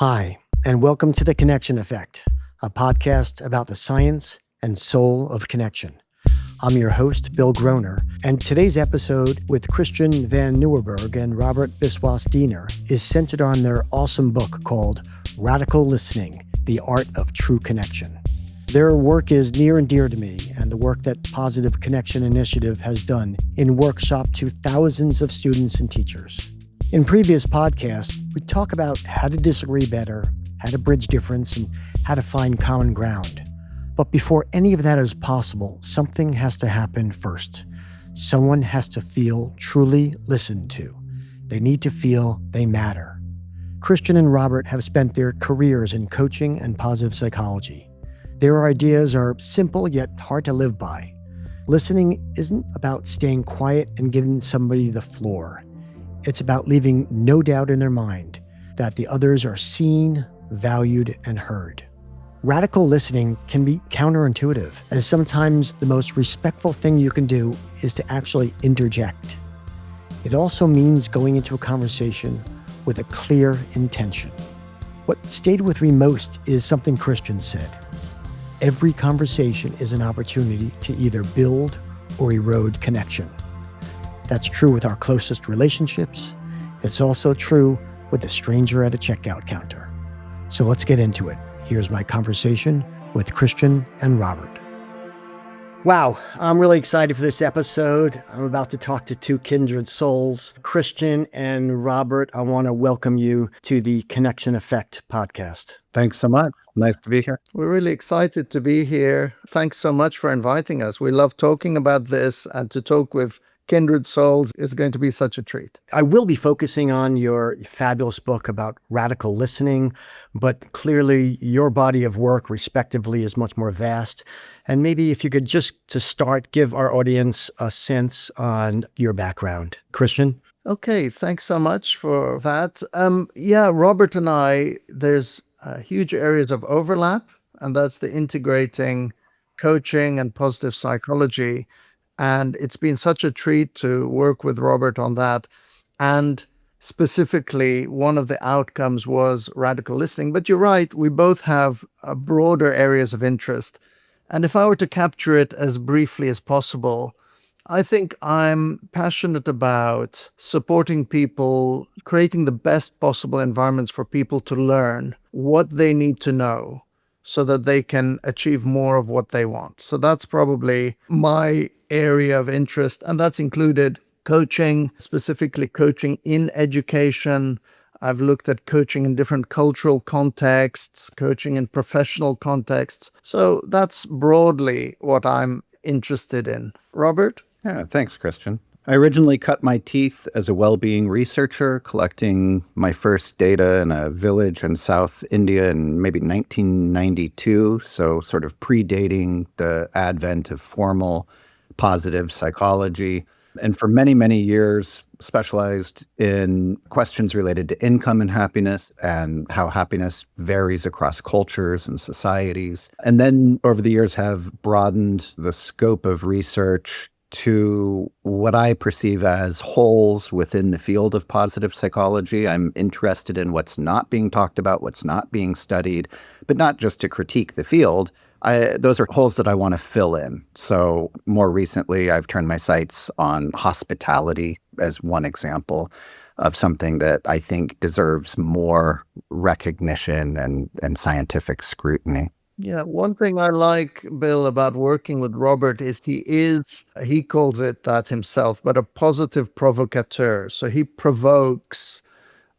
Hi, and welcome to The Connection Effect, a podcast about the science and soul of connection. I'm your host, Bill Groner, and today's episode with Christian van Nieuwerburgh and Robert Biswas-Diener is centered on their awesome book called Radical Listening, The Art of True Connection. Their work is near and dear to me, and the work that Positive Connection Initiative has done in workshop to thousands of students and teachers. In previous podcasts, we talk about how to disagree better, how to bridge difference, and how to find common ground. But before any of that is possible, something has to happen first. Someone has to feel truly listened to. They need to feel they matter. Christian and Robert have spent their careers in coaching and positive psychology. Their ideas are simple yet hard to live by. Listening isn't about staying quiet and giving somebody the floor. It's about leaving no doubt in their mind that the others are seen, valued, and heard. Radical listening can be counterintuitive, as sometimes the most respectful thing you can do is to actually interject. It also means going into a conversation with a clear intention. What stayed with me most is something Christian said. Every conversation is an opportunity to either build or erode connection. That's true with our closest relationships. It's also true with a stranger at a checkout counter. So let's get into it. Here's my conversation with Christian and Robert. Wow, I'm really excited for this episode. I'm about to talk to two kindred souls. Christian and Robert, I want to welcome you to the Connection Effect podcast. Thanks so much. Nice to be here. We're really excited to be here. Thanks so much for inviting us. We love talking about this, and to talk with kindred souls is going to be such a treat. I will be focusing on your fabulous book about radical listening, but clearly your body of work respectively is much more vast. And maybe if you could just to start, give our audience a sense on your background. Christian? Okay, thanks so much for that. Robert and I, there's huge areas of overlap, and that's the integrating coaching and positive psychology. And it's been such a treat to work with Robert on that. And specifically, one of the outcomes was radical listening. But you're right, we both have broader areas of interest. And if I were to capture it as briefly as possible, I think I'm passionate about supporting people, creating the best possible environments for people to learn what they need to know so that they can achieve more of what they want. So that's probably my area of interest, and that's included coaching, specifically coaching in education. I've looked at coaching in different cultural contexts, coaching in professional contexts. So that's broadly what I'm interested in. Robert? Yeah, thanks, Christian. I originally cut my teeth as a well-being researcher, collecting my first data in a village in South India in maybe 1992, so sort of predating the advent of formal positive psychology. And for many, many years, specialized in questions related to income and happiness and how happiness varies across cultures and societies. And then over the years have broadened the scope of research to what I perceive as holes within the field of positive psychology. I'm interested in what's not being talked about, what's not being studied, but not just to critique the field. Those are holes that I want to fill in. So more recently, I've turned my sights on hospitality as one example of something that I think deserves more recognition and scientific scrutiny. Yeah, one thing I like, Bill, about working with Robert is he calls it that himself, but a positive provocateur. So he provokes,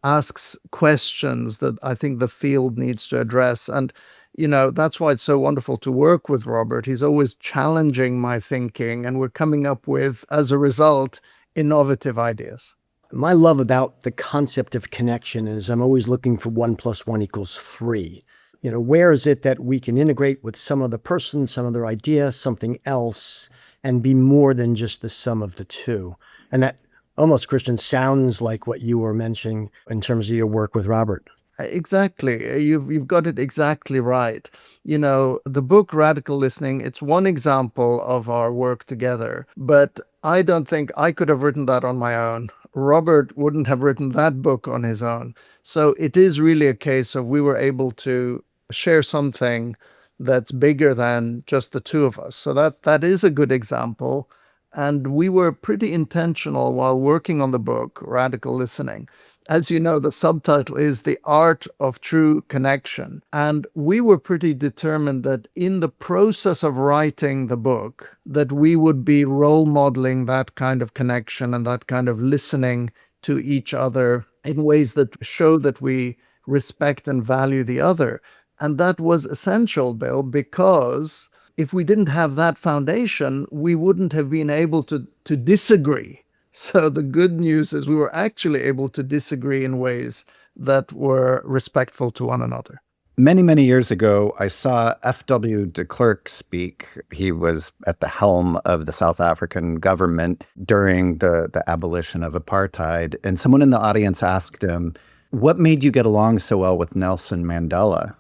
asks questions that I think the field needs to address. And, that's why it's so wonderful to work with Robert. He's always challenging my thinking, and we're coming up with, as a result, innovative ideas. My love about the concept of connection is I'm always looking for 1 + 1 = 3. Where is it that we can integrate with some other person, some other idea, something else, and be more than just the sum of the two? And that almost, Christian, sounds like what you were mentioning in terms of your work with Robert. Exactly. You've got it exactly right. The book Radical Listening, it's one example of our work together, but I don't think I could have written that on my own. Robert wouldn't have written that book on his own. So it is really a case of we were able to share something that's bigger than just the two of us. So that is a good example. And we were pretty intentional while working on the book, Radical Listening. As you know, the subtitle is The Art of True Connection. And we were pretty determined that in the process of writing the book, that we would be role modeling that kind of connection and that kind of listening to each other in ways that show that we respect and value the other. And that was essential, Bill, because if we didn't have that foundation, we wouldn't have been able to disagree. So the good news is we were actually able to disagree in ways that were respectful to one another. Many, many years ago, I saw F.W. de Klerk speak. He was at the helm of the South African government during the abolition of apartheid. And someone in the audience asked him, "What made you get along so well with Nelson Mandela?"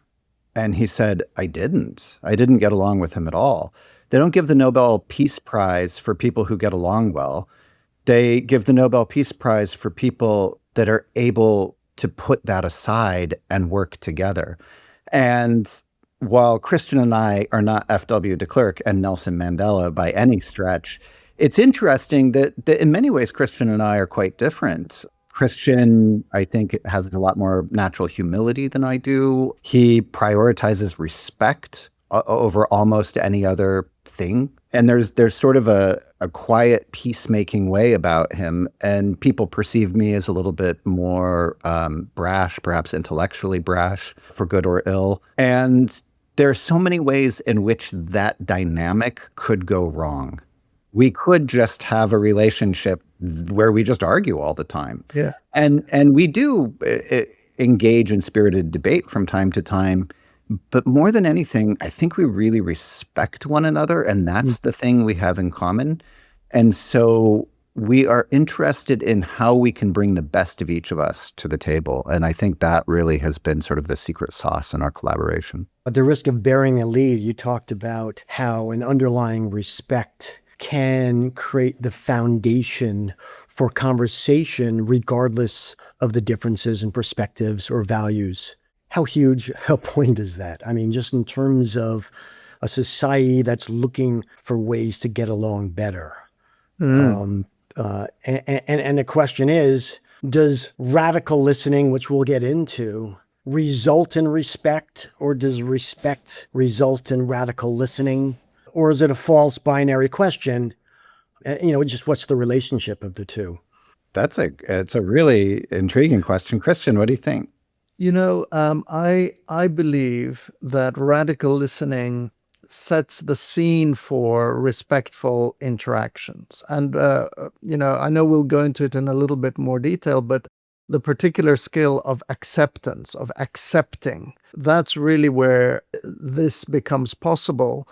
And he said, I didn't get along with him at all. They don't give the Nobel Peace Prize for people who get along well. They give the Nobel Peace Prize for people that are able to put that aside and work together. And while Christian and I are not F.W. de Klerk and Nelson Mandela by any stretch, it's interesting that in many ways, Christian and I are quite different. Christian, I think, has a lot more natural humility than I do. He prioritizes respect over almost any other thing. And there's sort of a quiet peacemaking way about him. And people perceive me as a little bit more brash, perhaps intellectually brash, for good or ill. And there are so many ways in which that dynamic could go wrong. We could just have a relationship where we just argue all the time. Yeah. And we do engage in spirited debate from time to time. But more than anything, I think we really respect one another, and that's the thing we have in common. And so we are interested in how we can bring the best of each of us to the table. And I think that really has been sort of the secret sauce in our collaboration. At the risk of bearing a lead, you talked about how an underlying respect can create the foundation for conversation regardless of the differences in perspectives or values. How huge a point is that? I mean, just in terms of a society that's looking for ways to get along better. And the question is, does radical listening, which we'll get into, result in respect, or does respect result in radical listening? Or is it a false binary question? Just what's the relationship of the two? It's a really intriguing question. Christian, what do you think? I believe that radical listening sets the scene for respectful interactions. And, I know we'll go into it in a little bit more detail, but the particular skill of acceptance, of accepting, that's really where this becomes possible.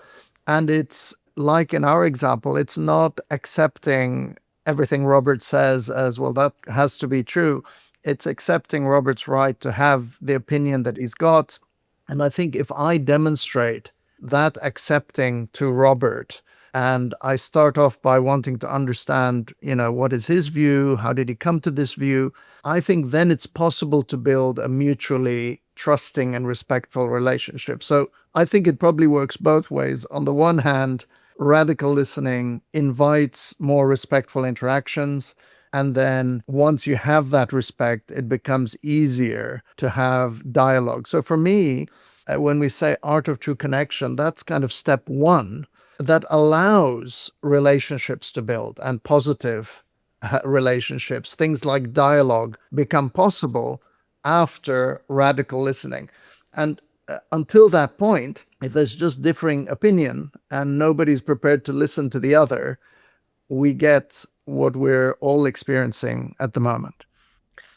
And it's like in our example, it's not accepting everything Robert says as, well, that has to be true. It's accepting Robert's right to have the opinion that he's got. And I think if I demonstrate that accepting to Robert, and I start off by wanting to understand, what is his view? How did he come to this view? I think then it's possible to build a mutually trusting and respectful relationship. So I think it probably works both ways. On the one hand, radical listening invites more respectful interactions. And then once you have that respect, it becomes easier to have dialogue. So for me, when we say art of true connection, that's kind of step one that allows relationships to build and positive relationships. Things like dialogue become possible after radical listening. And until that point, if there's just differing opinion and nobody's prepared to listen to the other, we get what we're all experiencing at the moment.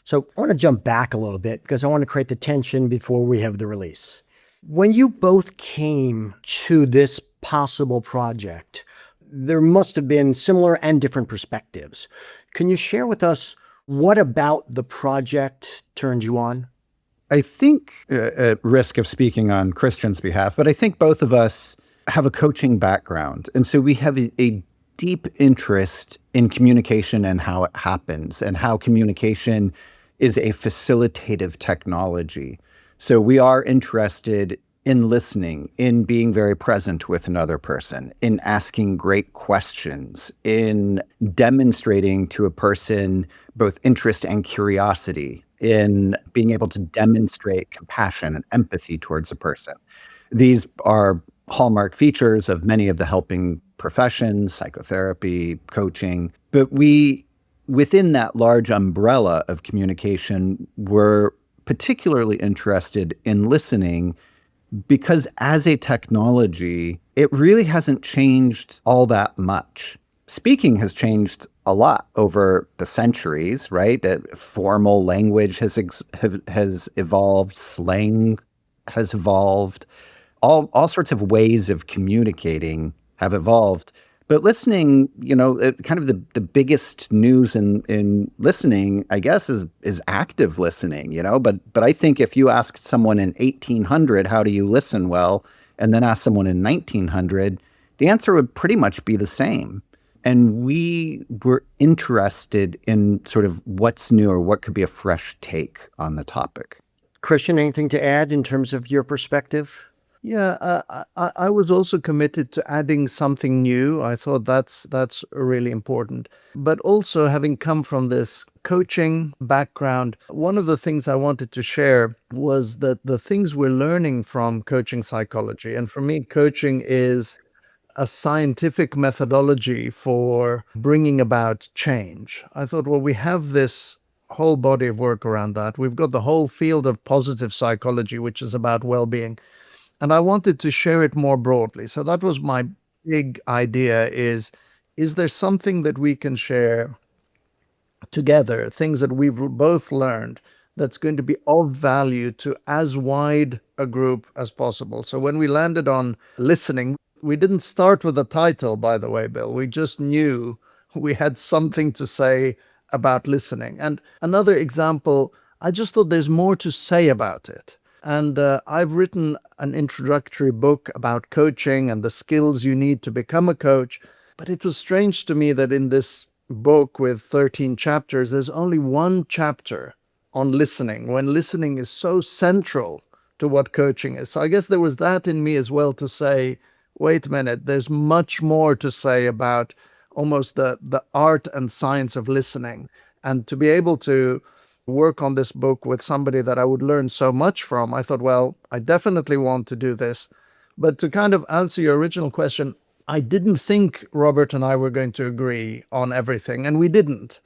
So I want to jump back a little bit because I want to create the tension before we have the release. When you both came to this possible project, there must have been similar and different perspectives. Can you share with us what about the project turned you on? I think, at risk of speaking on Christian's behalf, but I think both of us have a coaching background. And so we have a deep interest in communication and how it happens, and how communication is a facilitative technology. So we are interested in listening, in being very present with another person, in asking great questions, in demonstrating to a person both interest and curiosity, in being able to demonstrate compassion and empathy towards a person. These are hallmark features of many of the helping professions, psychotherapy, coaching. But within that large umbrella of communication, we're particularly interested in listening because as a technology, it really hasn't changed all that much. Speaking has changed a lot over the centuries, right? That formal language has evolved, slang has evolved, all sorts of ways of communicating have evolved. But listening, kind of the biggest news in listening, I guess, is active listening, But I think if you asked someone in 1800, how do you listen well, and then ask someone in 1900, the answer would pretty much be the same. And we were interested in sort of what's new or what could be a fresh take on the topic. Christian, anything to add in terms of your perspective? Yeah, I was also committed to adding something new. I thought that's really important. But also, having come from this coaching background, one of the things I wanted to share was that the things we're learning from coaching psychology, and for me, coaching is a scientific methodology for bringing about change. I thought, well, we have this whole body of work around that. We've got the whole field of positive psychology, which is about well-being. And I wanted to share it more broadly. So that was my big idea is there something that we can share together, things that we've both learned that's going to be of value to as wide a group as possible. So when we landed on listening, we didn't start with a title, by the way, Bill. We just knew we had something to say about listening. And another example, I just thought there's more to say about it. And I've written an introductory book about coaching and the skills you need to become a coach. But it was strange to me that in this book with 13 chapters, there's only one chapter on listening, when listening is so central to what coaching is. So I guess there was that in me as well to say, wait a minute, there's much more to say about almost the art and science of listening. And to be able to work on this book with somebody that I would learn so much from, I thought, well, I definitely want to do this. But to kind of answer your original question, I didn't think Robert and I were going to agree on everything, and we didn't.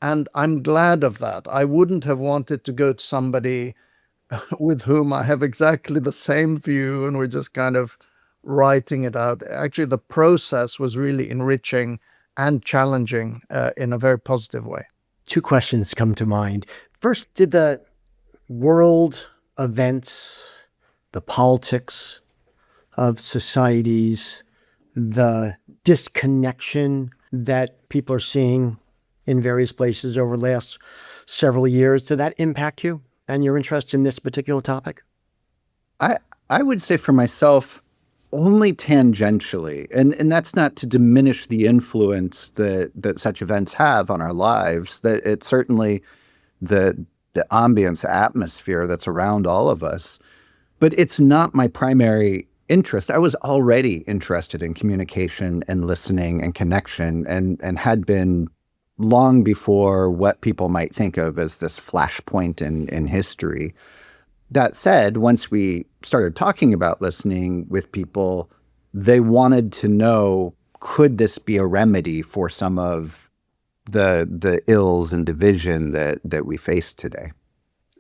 And I'm glad of that. I wouldn't have wanted to go to somebody with whom I have exactly the same view and we're just kind of writing it out. Actually, the process was really enriching and challenging in a very positive way. Two questions come to mind. First, did the world events, the politics of societies, the disconnection that people are seeing in various places over the last several years, did that impact you and your interest in this particular topic? I would say for myself, only tangentially, and that's not to diminish the influence that such events have on our lives. That it's certainly the ambience, atmosphere that's around all of us, but it's not my primary interest. I was already interested in communication and listening and connection, and had been long before what people might think of as this flashpoint in history. That said, once we started talking about listening with people, they wanted to know, could this be a remedy for some of the ills and division that we face today?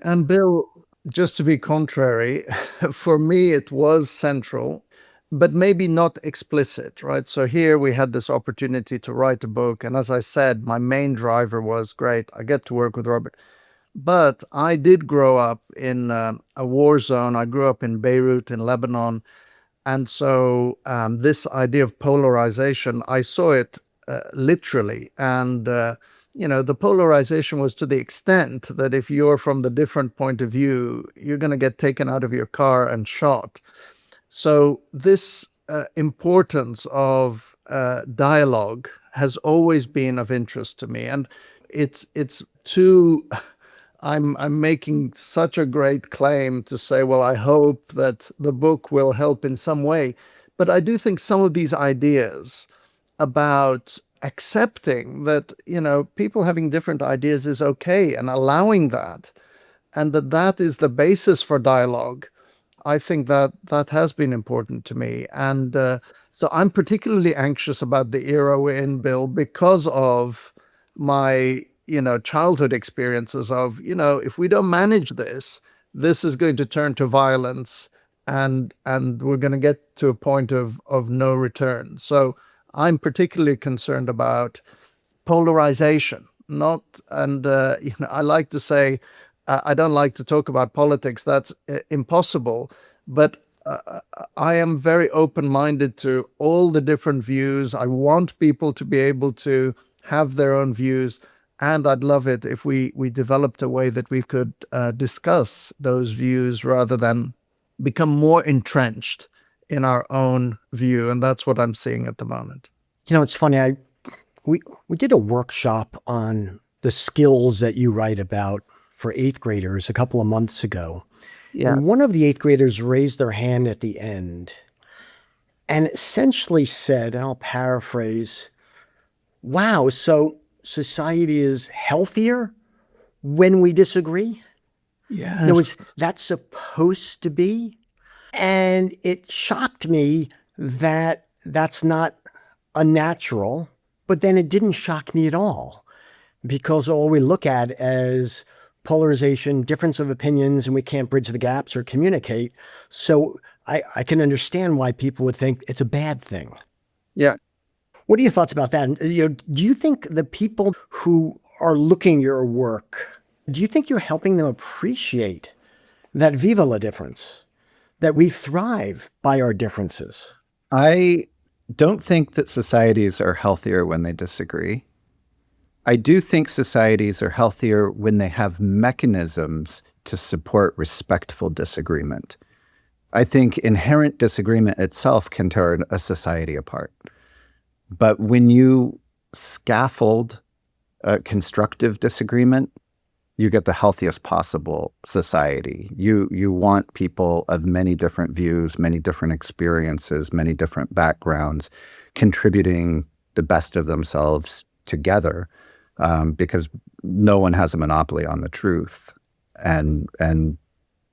And Bill, just to be contrary, for me it was central, but maybe not explicit, right? So here we had this opportunity to write a book. And as I said, my main driver was, great, I get to work with Robert. But I did grow up in a war zone. I grew up in Beirut, in Lebanon. And so this idea of polarization, I saw it literally. And, the polarization was to the extent that if you're from the different point of view, you're going to get taken out of your car and shot. So this importance of dialogue has always been of interest to me. And it's too, I'm making such a great claim to say, well, I hope that the book will help in some way. But I do think some of these ideas about accepting that, people having different ideas is okay, and allowing that, and that is the basis for dialogue. I think that has been important to me. And so I'm particularly anxious about the era we're in, Bill, because of my, childhood experiences of, if we don't manage this, this is going to turn to violence, and we're going to get to a point of no return. So I'm particularly concerned about polarization. Not, and I like to say, I don't like to talk about politics. That's impossible. But I am very open-minded to all the different views. I want people to be able to have their own views. And I'd love it if we developed a way that we could discuss those views rather than become more entrenched in our own view. And that's what I'm seeing at the moment. It's funny. We did a workshop on the skills that you write about for eighth graders a couple of months ago. Yeah. And one of the eighth graders raised their hand at the end and essentially said, and I'll paraphrase, wow, so society is healthier when we disagree? Yeah. Was that supposed to be? And it shocked me that that's not unnatural, but then it didn't shock me at all, because all we look at as polarization, difference of opinions, and we can't bridge the gaps or communicate. So I can understand why people would think it's a bad thing. Yeah. What are your thoughts about that? Do you think the people who are looking at your work, do you think you're helping them appreciate that viva la difference, that we thrive by our differences? I don't think that societies are healthier when they disagree. I do think societies are healthier when they have mechanisms to support respectful disagreement. I think inherent disagreement itself can tear a society apart. But when you scaffold a constructive disagreement, you get the healthiest possible society. You want people of many different views, many different experiences, many different backgrounds, contributing the best of themselves together, because no one has a monopoly on the truth. And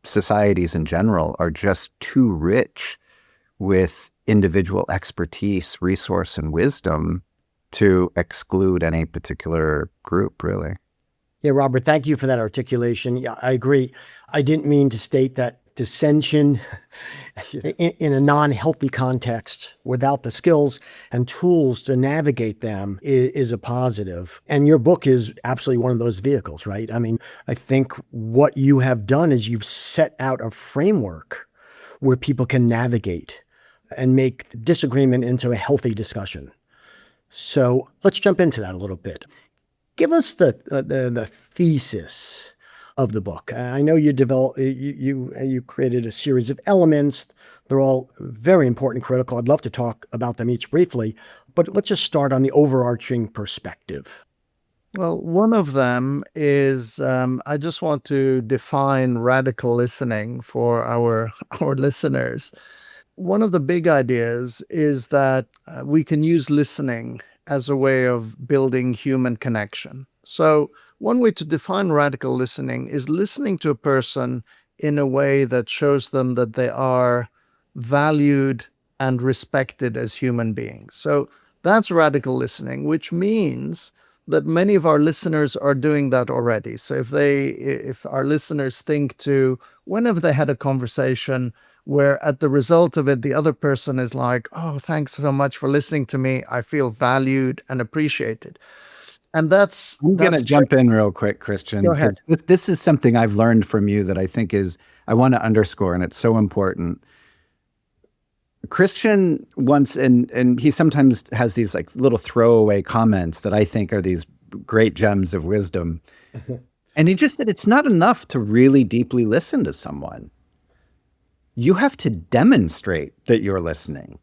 societies in general are just too rich with individual expertise, resource, and wisdom to exclude any particular group, really. Yeah, Robert, thank you for that articulation. Yeah, I agree. I didn't mean to state that dissension in a non-healthy context without the skills and tools to navigate them is a positive. And your book is absolutely one of those vehicles, right? I mean, I think what you have done is you've set out a framework where people can navigate and make disagreement into a healthy discussion. So let's jump into that a little bit. Give us the thesis of the book. I know you created a series of elements. They're all very important and critical. I'd love to talk about them each briefly, but let's just start on the overarching perspective. Well, one of them is I just want to define radical listening for our listeners. One of the big ideas is that we can use listening as a way of building human connection. So one way to define radical listening is listening to a person in a way that shows them that they are valued and respected as human beings. So that's radical listening, which means that many of our listeners are doing that already. So if our listeners think to whenever they had a conversation where at the result of it, the other person is like, oh, thanks so much for listening to me. I feel valued and appreciated. And I'm going to jump in real quick, Christian. Go ahead. This is something I've learned from you that I think I want to underscore, and it's so important. Christian once, and he sometimes has these like little throwaway comments that I think are these great gems of wisdom. And he just said, it's not enough to really deeply listen to someone. You have to demonstrate that you're listening.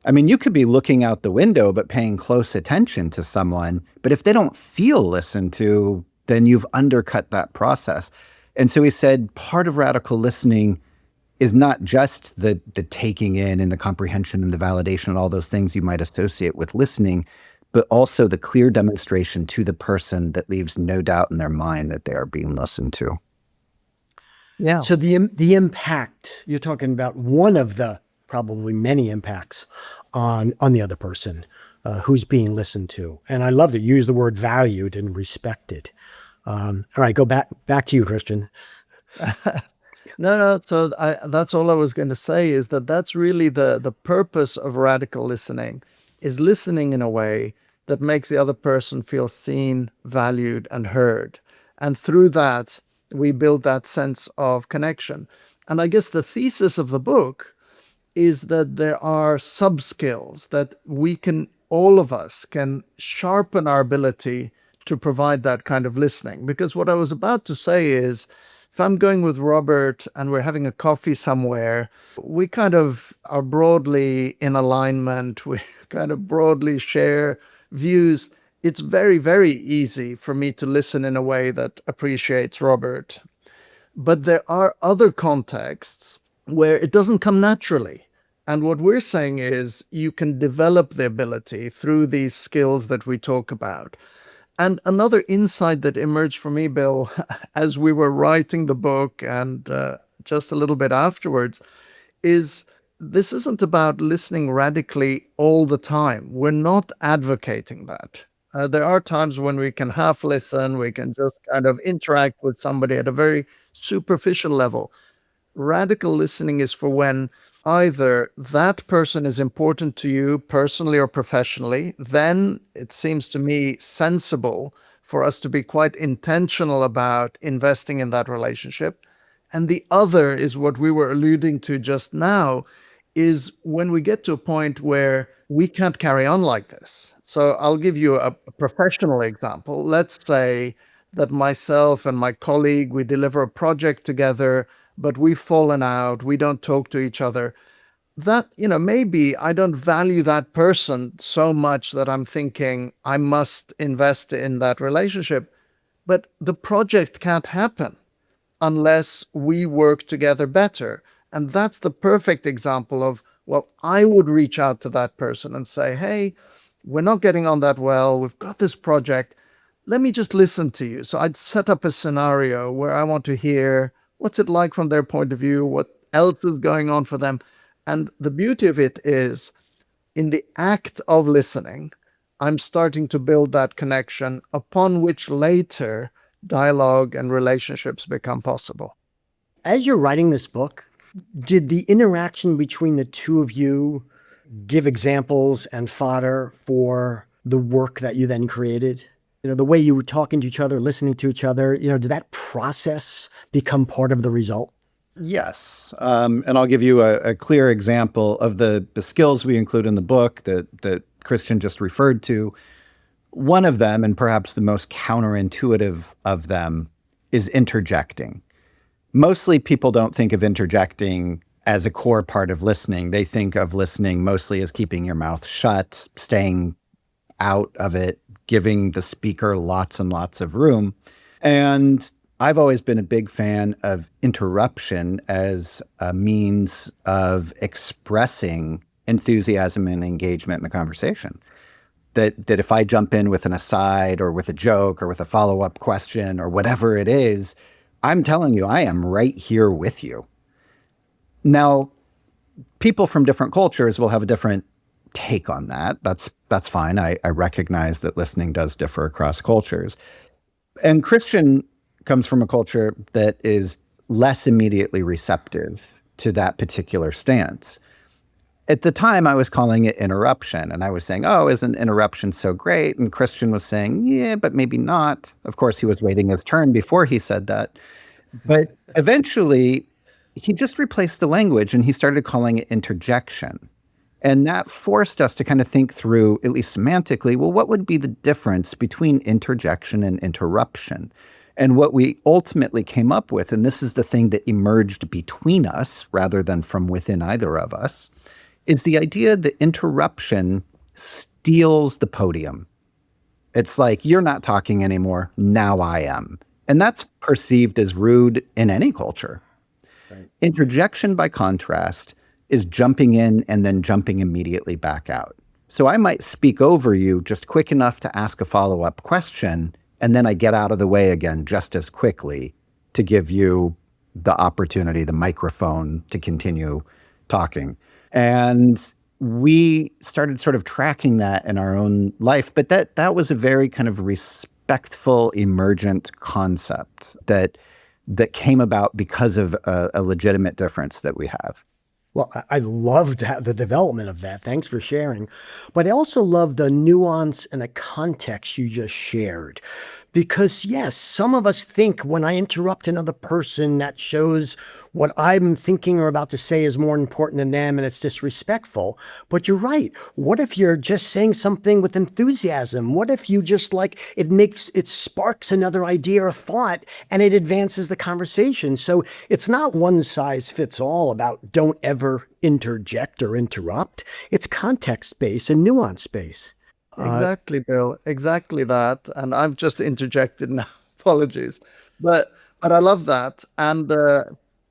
I mean, you could be looking out the window, but paying close attention to someone. But if they don't feel listened to, then you've undercut that process. And so he said, part of radical listening is not just the taking in and the comprehension and the validation and all those things you might associate with listening, but also the clear demonstration to the person that leaves no doubt in their mind that they are being listened to. Yeah. So the impact, you're talking about one of the probably many impacts on the other person who's being listened to. And I love to use the word valued and respected. All right, go back to you, Christian. No. So that's all I was going to say, is that that's really the purpose of radical listening, is listening in a way that makes the other person feel seen, valued, and heard. And through that, we build that sense of connection. And I guess the thesis of the book is that there are sub-skills that all of us can sharpen our ability to provide that kind of listening. Because what I was about to say is, if I'm going with Robert and we're having a coffee somewhere, we kind of are broadly in alignment. We kind of broadly share views. It's very, very easy for me to listen in a way that appreciates Robert. But there are other contexts where it doesn't come naturally. And what we're saying is you can develop the ability through these skills that we talk about. And another insight that emerged for me, Bill, as we were writing the book and just a little bit afterwards, is this isn't about listening radically all the time. We're not advocating that. There are times when we can half listen, we can just kind of interact with somebody at a very superficial level. Radical listening is for when either that person is important to you personally or professionally, then it seems to me sensible for us to be quite intentional about investing in that relationship. And the other is what we were alluding to just now, is when we get to a point where we can't carry on like this. So I'll give you a professional example. Let's say that myself and my colleague, we deliver a project together, but we've fallen out, we don't talk to each other. That, maybe I don't value that person so much that I'm thinking I must invest in that relationship. But the project can't happen unless we work together better. And that's the perfect example of, well, I would reach out to that person and say, hey, we're not getting on that well. We've got this project. Let me just listen to you. So I'd set up a scenario where I want to hear what's it like from their point of view, what else is going on for them. And the beauty of it is, in the act of listening, I'm starting to build that connection upon which later dialogue and relationships become possible. As you're writing this book, did the interaction between the two of you give examples and fodder for the work that you then created? The way you were talking to each other, listening to each other, did that process become part of the result? Yes. And I'll give you a clear example of the skills we include in the book that Christian just referred to. One of them, and perhaps the most counterintuitive of them, is interjecting. Mostly people don't think of interjecting as a core part of listening. They think of listening mostly as keeping your mouth shut, staying out of it, giving the speaker lots and lots of room. And I've always been a big fan of interruption as a means of expressing enthusiasm and engagement in the conversation. That if I jump in with an aside or with a joke or with a follow-up question or whatever it is, I'm telling you, I am right here with you. Now, people from different cultures will have a different take on that. That's fine. I recognize that listening does differ across cultures. And Christian comes from a culture that is less immediately receptive to that particular stance. At the time, I was calling it interruption, and I was saying, oh, isn't interruption so great? And Christian was saying, yeah, but maybe not. Of course, he was waiting his turn before he said that. But eventually, he just replaced the language, and he started calling it interjection. And that forced us to kind of think through, at least semantically, well, what would be the difference between interjection and interruption? And what we ultimately came up with, and this is the thing that emerged between us rather than from within either of us, is the idea that interruption steals the podium. It's like, you're not talking anymore, now I am. And that's perceived as rude in any culture. Right. Interjection, by contrast, is jumping in and then jumping immediately back out. So I might speak over you just quick enough to ask a follow-up question, and then I get out of the way again just as quickly to give you the opportunity, the microphone, to continue talking. And we started sort of tracking that in our own life, but that was a very kind of respectful, emergent concept that came about because of a legitimate difference that we have. Well, I loved the development of that. Thanks for sharing. But I also love the nuance and the context you just shared. Because yes, some of us think when I interrupt another person, that shows what I'm thinking or about to say is more important than them and it's disrespectful. But you're right. What if you're just saying something with enthusiasm? What if you just it sparks another idea or thought and it advances the conversation? So it's not one size fits all about don't ever interject or interrupt. It's context-based and nuance-based. Exactly, Bill. Exactly that. And I've just interjected now. Apologies. But I love that. And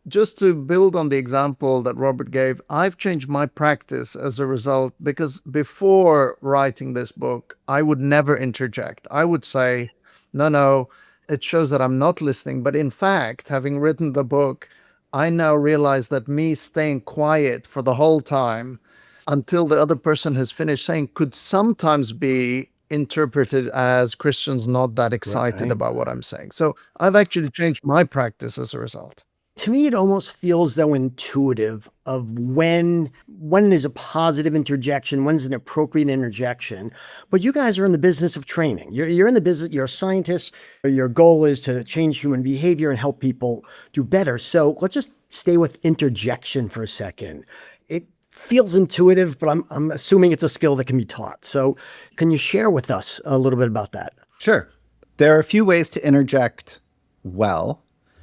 just to build on the example that Robert gave, I've changed my practice as a result, because before writing this book, I would never interject. I would say, no, it shows that I'm not listening. But in fact, having written the book, I now realize that me staying quiet for the whole time until the other person has finished saying could sometimes be interpreted as Christian's not that excited about what I'm saying. So I've actually changed my practice as a result. To me, it almost feels though intuitive of when is a positive interjection, when's an appropriate interjection. But you guys are in the business of training. You're in the business, you're a scientist. Your goal is to change human behavior and help people do better. So let's just stay with interjection for a second. It feels intuitive, but I'm assuming it's a skill that can be taught. So can you share with us a little bit about that? Sure. There are a few ways to interject well.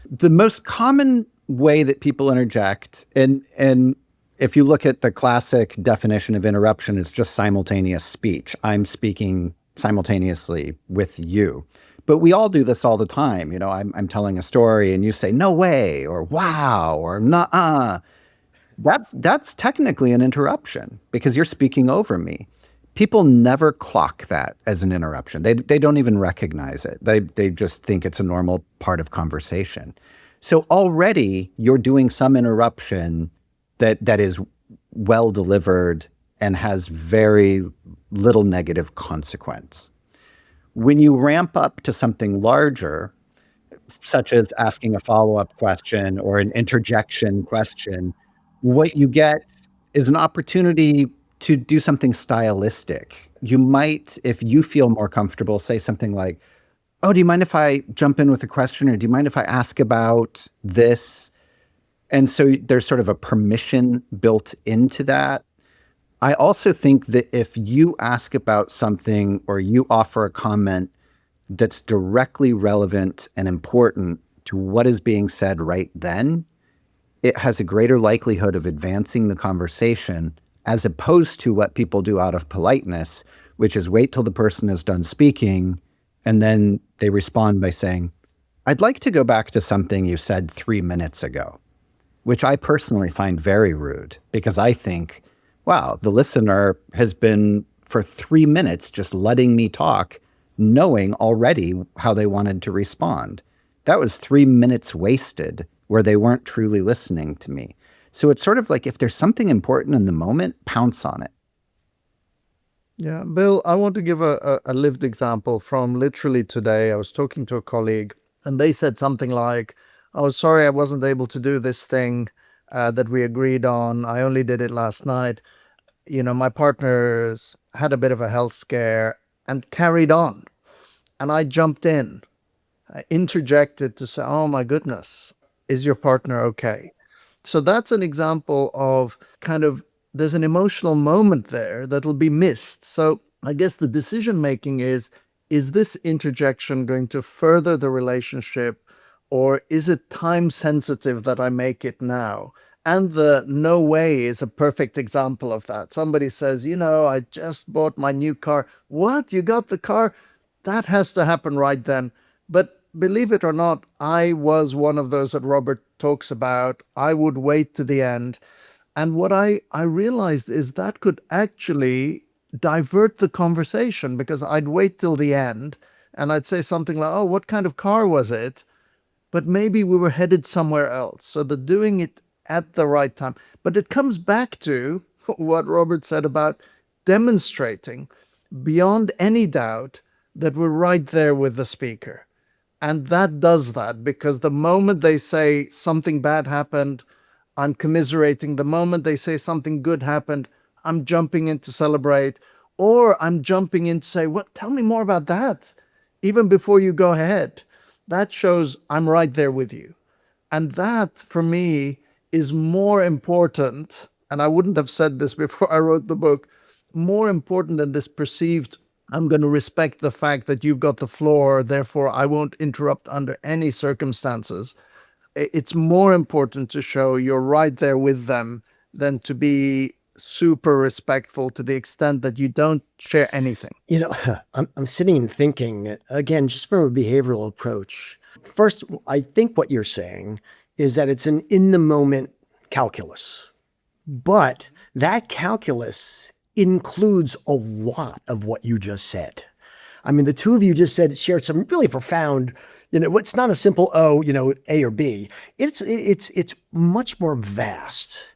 The most common way that people interject, and if you look at the classic definition of interruption, it's just simultaneous speech. I'm speaking simultaneously with you. But we all do this all the time. You know, I'm telling a story and you say, no way, or wow, or nuh-uh. That's technically an interruption because you're speaking over me. People never clock that as an interruption. They don't even recognize it. They just think it's a normal part of conversation. So already you're doing some interruption that is well delivered and has very little negative consequence. When you ramp up to something larger, such as asking a follow-up question or an interjection question, what you get is an opportunity to do something stylistic. You might, if you feel more comfortable, say something like, oh, do you mind if I jump in with a question, or do you mind if I ask about this? And so there's sort of a permission built into that. I also think that if you ask about something or you offer a comment that's directly relevant and important to what is being said right then, it has a greater likelihood of advancing the conversation as opposed to what people do out of politeness, which is wait till the person is done speaking, and then they respond by saying, I'd like to go back to something you said 3 minutes ago, which I personally find very rude because I think, wow, the listener has been for 3 minutes just letting me talk, knowing already how they wanted to respond. That was 3 minutes wasted where they weren't truly listening to me. So it's sort of like if there's something important in the moment, pounce on it. Yeah, Bill, I want to give a lived example from literally today. I was talking to a colleague and they said something like, oh, sorry, I wasn't able to do this thing that we agreed on. I only did it last night. You know, my partner's had a bit of a health scare and carried on. And I jumped in, I interjected to say, oh my goodness, is your partner okay? So that's an example of kind of, there's an emotional moment there that'll be missed. So I guess the decision making is this interjection going to further the relationship, or is it time sensitive that I make it now? And the no way is a perfect example of that. Somebody says, I just bought my new car. What? You got the car? That has to happen right then. But believe it or not, I was one of those that Robert talks about. I would wait to the end. And what I realized is that could actually divert the conversation, because I'd wait till the end and I'd say something like, oh, what kind of car was it? But maybe we were headed somewhere else. So the doing it at the right time. But it comes back to what Robert said about demonstrating beyond any doubt that we're right there with the speaker. And that does that, because the moment they say something bad happened, I'm commiserating. The moment they say something good happened, I'm jumping in to celebrate, or I'm jumping in to say, "What? Tell me more about that," even before you go ahead. That shows I'm right there with you. And that, for me, is more important, and I wouldn't have said this before I wrote the book, more important than this perceived, I'm going to respect the fact that you've got the floor, therefore I won't interrupt under any circumstances. It's more important to show you're right there with them than to be super respectful to the extent that you don't share anything. I'm sitting and thinking, again, just from a behavioral approach. First, I think what you're saying is that it's an in-the-moment calculus. But that calculus includes a lot of what you just said. I mean, the two of you just shared some really profound, it's not a simple, A or B. It's much more vast.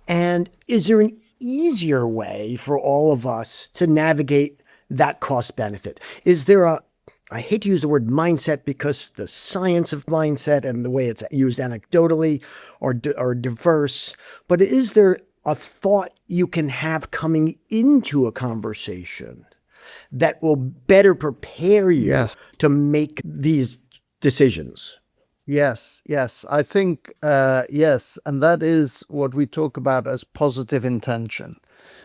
And is there an easier way for all of us to navigate that cost benefit? Is there I hate to use the word mindset, because the science of mindset and the way it's used anecdotally are diverse, but is there a thought you can have coming into a conversation that will better prepare you to make these decisions? Yes. I think, yes. And that is what we talk about as positive intention.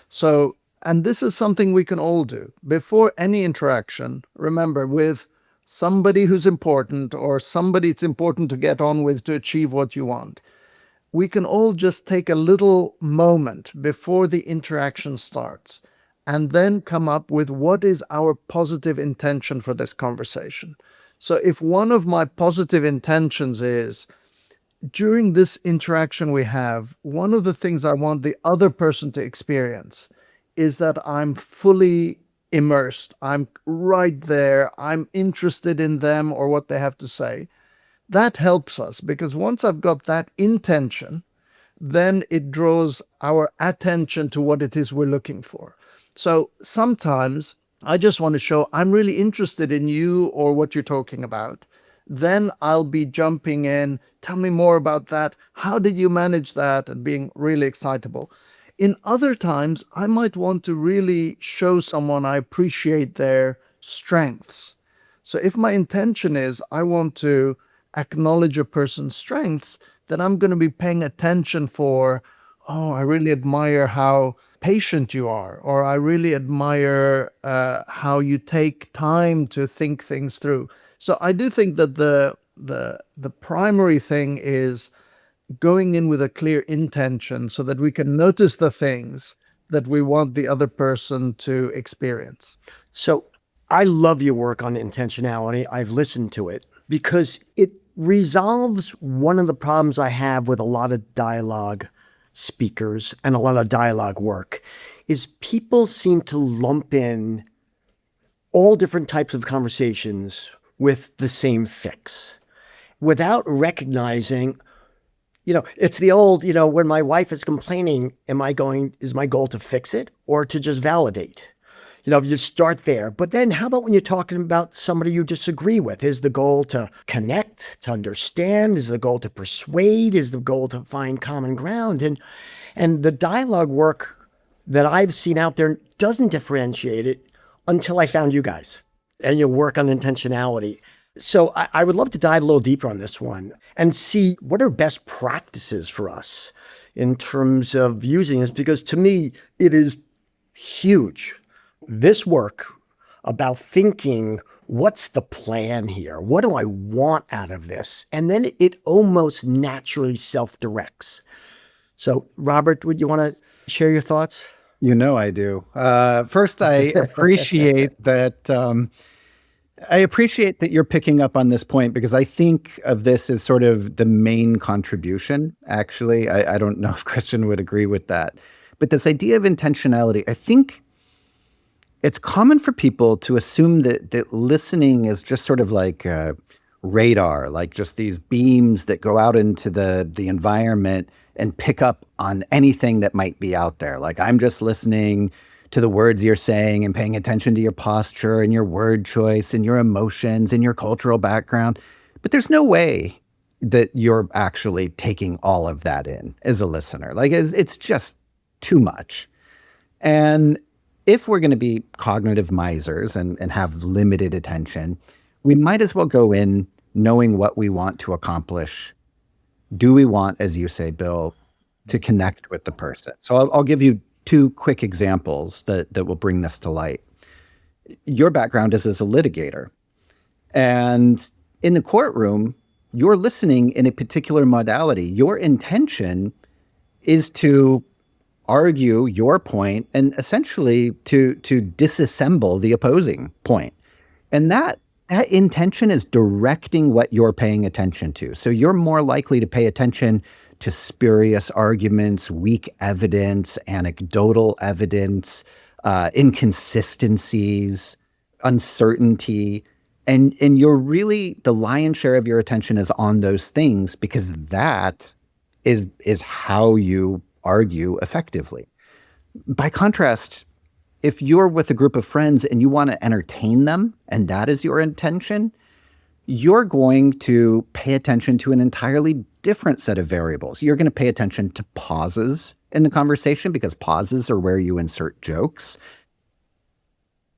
So, and this is something we can all do before any interaction. Remember, with somebody who's important or somebody it's important to get on with to achieve what you want, we can all just take a little moment before the interaction starts and then come up with what is our positive intention for this conversation. So if one of my positive intentions is, during this interaction we have, one of the things I want the other person to experience is that I'm fully immersed. I'm right there. I'm interested in them or what they have to say. That helps us, because once I've got that intention, then it draws our attention to what it is we're looking for. So sometimes I just want to show I'm really interested in you or what you're talking about. Then I'll be jumping in, tell me more about that. How did you manage that? And being really excitable. In other times, I might want to really show someone I appreciate their strengths. So if my intention is I want to acknowledge a person's strengths, then I'm going to be paying attention for, oh, I really admire how patient you are, or I really admire how you take time to think things through. So I do think that the primary thing is going in with a clear intention so that we can notice the things that we want the other person to experience. So I love your work on intentionality. I've listened to it because it resolves one of the problems I have with a lot of dialogue speakers and a lot of dialogue work, is people seem to lump in all different types of conversations with the same fix without recognizing, it's the old, when my wife is complaining, is my goal to fix it or to just validate? You start there. But then how about when you're talking about somebody you disagree with? Is the goal to connect, to understand? Is the goal to persuade? Is the goal to find common ground? And the dialogue work that I've seen out there doesn't differentiate it until I found you guys and your work on intentionality. So I would love to dive a little deeper on this one and see what are best practices for us in terms of using this, because to me, it is huge. This work about thinking, what's the plan here? What do I want out of this? And then it almost naturally self-directs. So, Robert, would you want to share your thoughts? You know I do. First, I appreciate that. I appreciate that you're picking up on this point because I think of this as sort of the main contribution. Actually, I don't know if Christian would agree with that, but this idea of intentionality, I think it's common for people to assume that listening is just sort of like radar, like just these beams that go out into the environment and pick up on anything that might be out there. Like I'm just listening to the words you're saying and paying attention to your posture and your word choice and your emotions and your cultural background. But there's no way that you're actually taking all of that in as a listener. Like it's just too much. And if we're going to be cognitive misers and have limited attention, we might as well go in knowing what we want to accomplish. Do we want, as you say, Bill, to connect with the person? So I'll give you two quick examples that will bring this to light. Your background is as a litigator. And in the courtroom, you're listening in a particular modality. Your intention is to argue your point and essentially to disassemble the opposing point. And that intention is directing what you're paying attention to. So you're more likely to pay attention to spurious arguments, weak evidence, anecdotal evidence, inconsistencies, uncertainty. And you're really, the lion's share of your attention is on those things because that is how you argue effectively. By contrast, if you're with a group of friends and you want to entertain them and that is your intention, you're going to pay attention to an entirely different set of variables. You're going to pay attention to pauses in the conversation because pauses are where you insert jokes.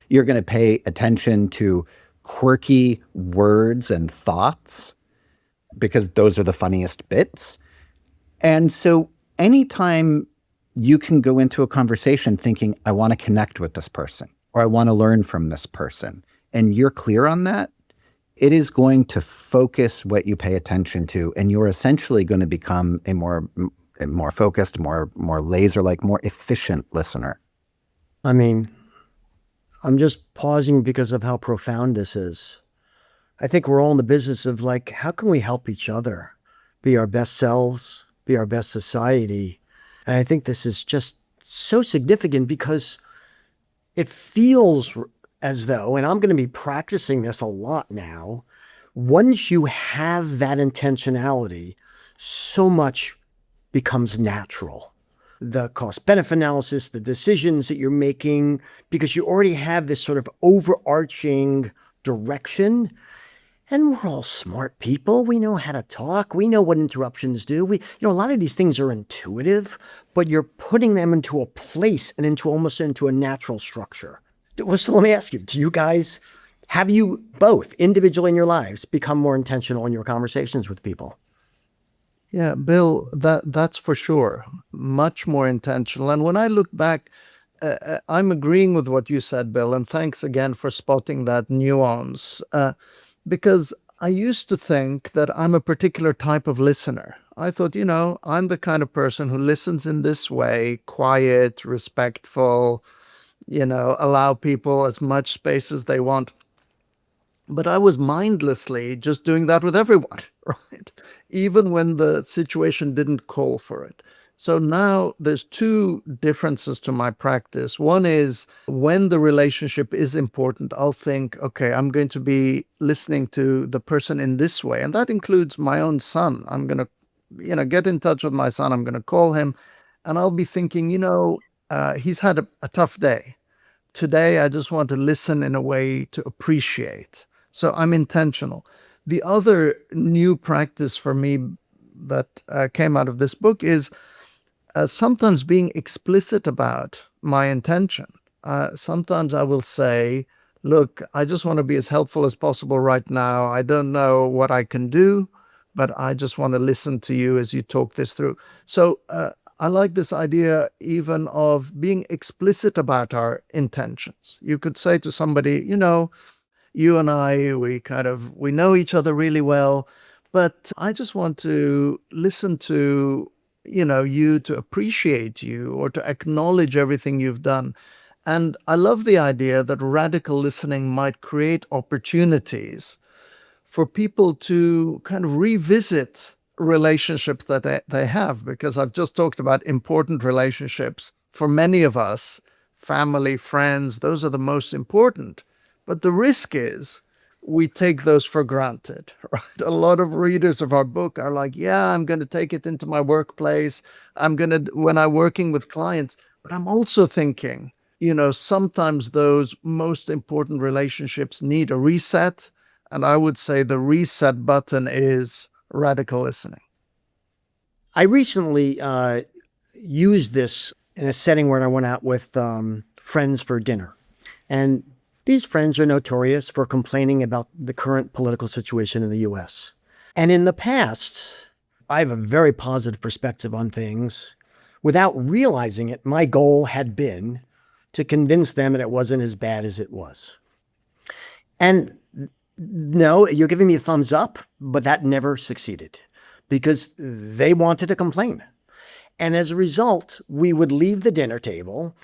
You're going to pay attention to quirky words and thoughts because those are the funniest bits. And so anytime you can go into a conversation thinking, I want to connect with this person or I want to learn from this person, and you're clear on that, it is going to focus what you pay attention to, and you're essentially going to become a more focused, more laser-like, more efficient listener. I mean, I'm just pausing because of how profound this is. I think we're all in the business of like, how can we help each other be our best selves, be our best society? And I think this is just so significant because it feels as though, and I'm going to be practicing this a lot now, once you have that intentionality, so much becomes natural. The cost-benefit analysis, the decisions that you're making, because you already have this sort of overarching direction. And we're all smart people. We know how to talk. We know what interruptions do. A lot of these things are intuitive, but you're putting them into a place and almost into a natural structure. So let me ask you, have you both individually in your lives become more intentional in your conversations with people? Yeah, Bill, that's for sure. Much more intentional. And when I look back, I'm agreeing with what you said, Bill, and thanks again for spotting that nuance. Because I used to think that I'm a particular type of listener. I thought, I'm the kind of person who listens in this way, quiet, respectful, allow people as much space as they want. But I was mindlessly just doing that with everyone, right? Even when the situation didn't call for it. So now there's two differences to my practice. One is when the relationship is important, I'll think, okay, I'm going to be listening to the person in this way. And that includes my own son. I'm going to, get in touch with my son. I'm going to call him and I'll be thinking, he's had a tough day. Today, I just want to listen in a way to appreciate. So I'm intentional. The other new practice for me that came out of this book is sometimes being explicit about my intention. Sometimes I will say, look, I just want to be as helpful as possible right now. I don't know what I can do, but I just want to listen to you as you talk this through. So I like this idea even of being explicit about our intentions. You could say to somebody, you and I, we know each other really well, but I just want to listen to you, to appreciate you, or to acknowledge everything you've done. And I love the idea that radical listening might create opportunities for people to kind of revisit relationships that they have, because I've just talked about important relationships. For many of us, family, friends, those are the most important. But the risk is we take those for granted, right? A lot of readers of our book are like, yeah, I'm going to take it into my workplace. When I'm working with clients, but I'm also thinking, sometimes those most important relationships need a reset. And I would say the reset button is radical listening. I recently used this in a setting where I went out with friends for dinner. And these friends are notorious for complaining about the current political situation in the U.S. And in the past, I have a very positive perspective on things. Without realizing it, my goal had been to convince them that it wasn't as bad as it was. And no, you're giving me a thumbs up, but that never succeeded because they wanted to complain. And as a result, we would leave the dinner table,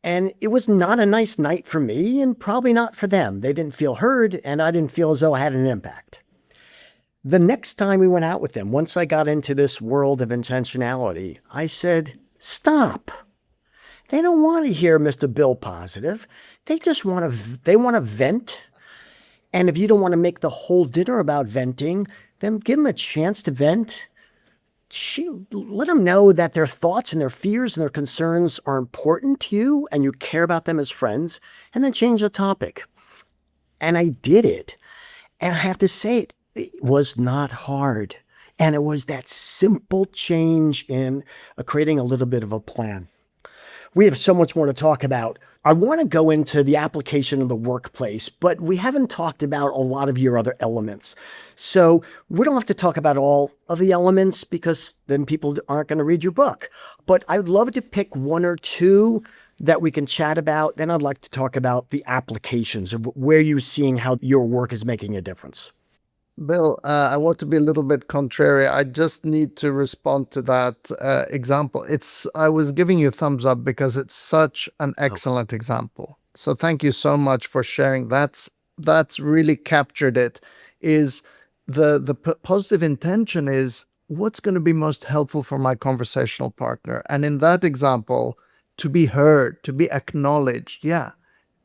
and it was not a nice night for me and probably not for them. They didn't feel heard, and I didn't feel as though I had an impact. The next time we went out with them, once I got into this world of intentionality, I said, stop. They don't want to hear Mr. Bill Positive. They just want to vent. And if you don't want to make the whole dinner about venting, then give them a chance to vent. Let them know that their thoughts and their fears and their concerns are important to you and you care about them as friends, and then change the topic. And I did it. And I have to say, it was not hard. And it was that simple change in creating a little bit of a plan. We have so much more to talk about. I want to go into the application of the workplace, but we haven't talked about a lot of your other elements. So we don't have to talk about all of the elements because then people aren't going to read your book. But I'd love to pick one or two that we can chat about. Then I'd like to talk about the applications of where you're seeing how your work is making a difference. Bill, I want to be a little bit contrary. I just need to respond to that example. I was giving you a thumbs up because it's such an excellent example. So thank you so much for sharing. That's really captured it. Is the positive intention is what's going to be most helpful for my conversational partner, and in that example, to be heard, to be acknowledged. Yeah.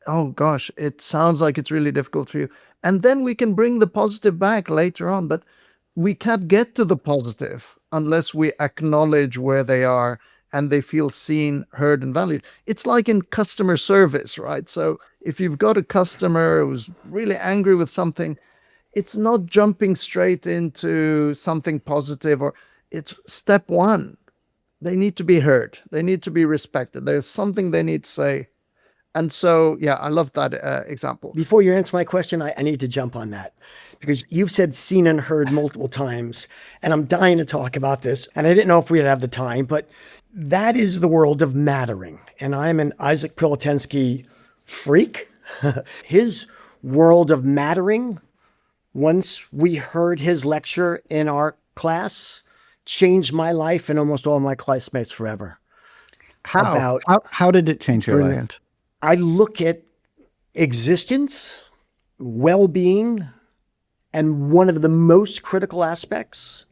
Oh gosh, it sounds like it's really difficult for you. And then we can bring the positive back later on, but we can't get to the positive unless we acknowledge where they are and they feel seen, heard, and valued. It's like in customer service, right? So if you've got a customer who's really angry with something, it's not jumping straight into something positive, or it's step one. They need to be heard. They need to be respected. There's something they need to say. And so, yeah, I love that example. Before you answer my question, I need to jump on that because you've said seen and heard multiple times, and I'm dying to talk about this. And I didn't know if we'd have the time, but that is the world of mattering. And I'm an Isaac Pilotensky freak. His world of mattering, once we heard his lecture in our class, changed my life and almost all my classmates forever. How did it change your life? I look at existence, well-being, and one of the most critical aspects.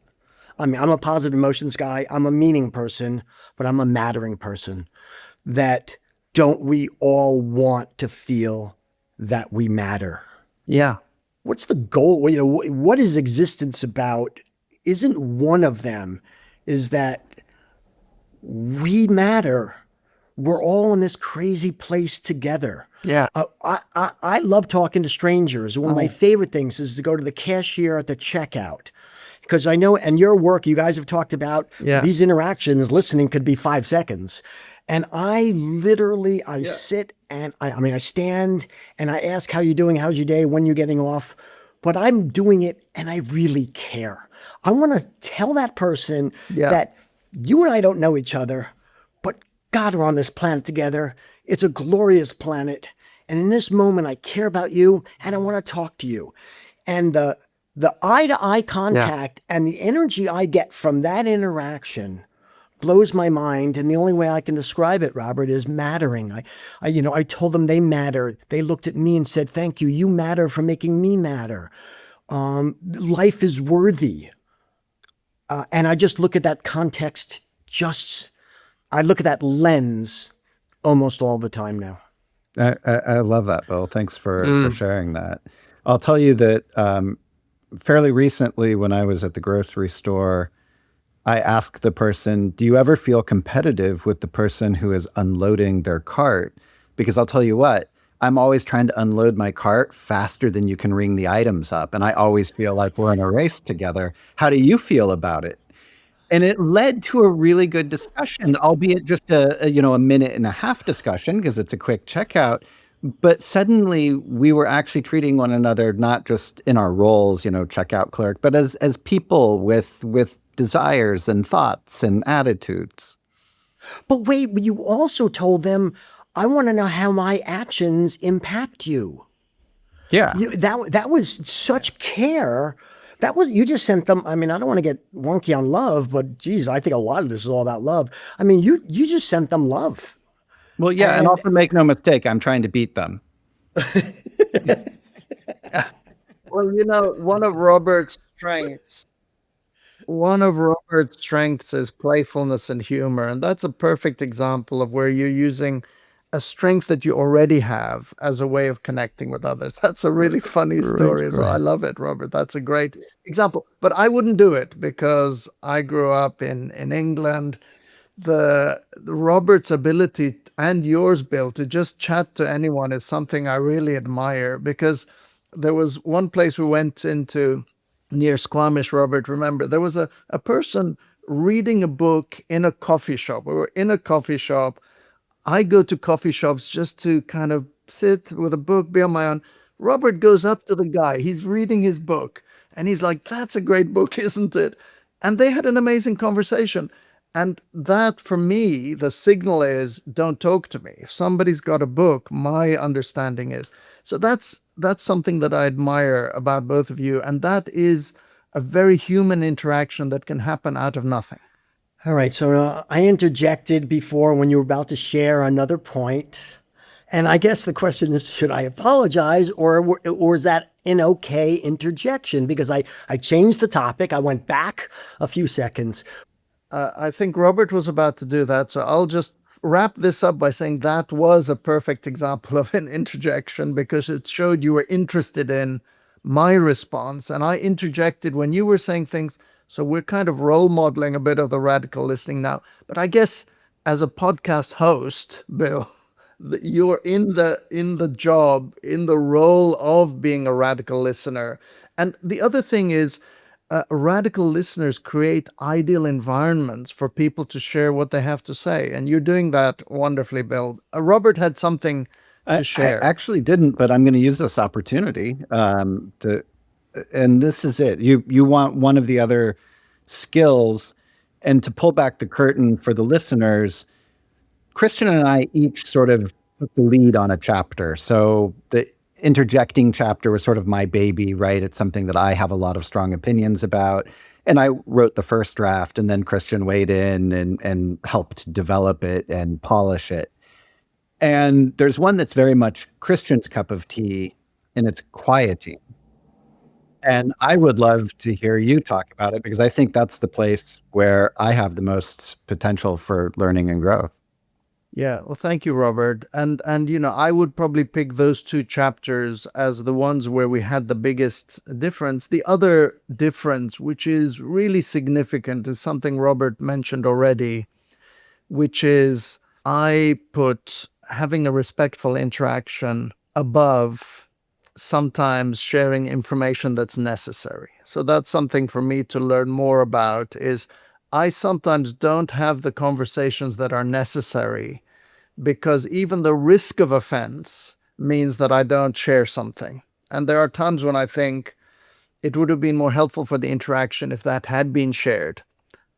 I mean, I'm a positive emotions guy. I'm a meaning person, but I'm a mattering person. That don't we all want to feel that we matter? Yeah. What's the goal? What is existence about? Isn't one of them is that we matter. We're all in this crazy place together. Yeah. I love talking to strangers. One of my favorite things is to go to the cashier at the checkout. Because I know in your work, you guys have talked about these interactions, listening could be 5 seconds. And I literally, sit and I stand and I ask, how you doing? How's your day? When you getting off? But I'm doing it and I really care. I want to tell that person that you and I don't know each other, but God, we're on this planet together. It's a glorious planet. And in this moment, I care about you and I want to talk to you. And the eye-to-eye contact and the energy I get from that interaction blows my mind. And the only way I can describe it, Robert, is mattering. I told them they matter. They looked at me and said, thank you. You matter for making me matter. Life is worthy. And I just look at that context, I look at that lens almost all the time now. I love that, Bill. Thanks for sharing that. I'll tell you that fairly recently when I was at the grocery store, I asked the person, do you ever feel competitive with the person who is unloading their cart? Because I'll tell you what, I'm always trying to unload my cart faster than you can ring the items up. And I always feel like we're in a race together. How do you feel about it? And it led to a really good discussion, albeit just a minute and a half discussion because it's a quick checkout. But suddenly we were actually treating one another, not just in our roles, checkout clerk, but as people with desires and thoughts and attitudes. But wait, you also told them, I want to know how my actions impact you. Yeah. That was such care. You just sent them. I mean, I don't want to get wonky on love, but geez, I think a lot of this is all about love. I mean, you just sent them love. Well, yeah. And also make no mistake, I'm trying to beat them. Well, one of Robert's strengths is playfulness and humor. And that's a perfect example of where you're using a strength that you already have as a way of connecting with others. That's a really funny story as well. I love it, Robert. That's a great example. But I wouldn't do it because I grew up in England. The Robert's ability and yours, Bill, to just chat to anyone is something I really admire, because there was one place we went into near Squamish, Robert, remember, there was a person reading a book in a coffee shop. We were in a coffee shop. I go to coffee shops just to kind of sit with a book, be on my own. Robert goes up to the guy. He's reading his book. And he's like, that's a great book, isn't it? And they had an amazing conversation. And that, for me, the signal is, don't talk to me. If somebody's got a book, my understanding is. So that's something that I admire about both of you. And that is a very human interaction that can happen out of nothing. All right. So I interjected before when you were about to share another point. And I guess the question is, should I apologize or is that an okay interjection? Because I changed the topic. I went back a few seconds. I think Robert was about to do that. So I'll just wrap this up by saying that was a perfect example of an interjection, because it showed you were interested in my response. And I interjected when you were saying things. So we're kind of role modeling a bit of the radical listening now. But I guess as a podcast host, Bill, you're in the job, in the role of being a radical listener. And the other thing is, radical listeners create ideal environments for people to share what they have to say. And you're doing that wonderfully, Bill. Robert had something to share. I actually didn't, but I'm going to use this opportunity and this is it. You want one of the other skills, and to pull back the curtain for the listeners, Christian and I each sort of took the lead on a chapter. So the interjecting chapter was sort of my baby, right? It's something that I have a lot of strong opinions about. And I wrote the first draft, and then Christian weighed in and helped develop it and polish it. And there's one that's very much Christian's cup of tea, and it's quieting. And I would love to hear you talk about it, because I think that's the place where I have the most potential for learning and growth. Yeah, well, thank you, Robert. And I would probably pick those two chapters as the ones where we had the biggest difference. The other difference, which is really significant, is something Robert mentioned already, which is I put having a respectful interaction above sometimes sharing information that's necessary. So that's something for me to learn more about, is I sometimes don't have the conversations that are necessary, because even the risk of offense means that I don't share something. And there are times when I think it would have been more helpful for the interaction if that had been shared.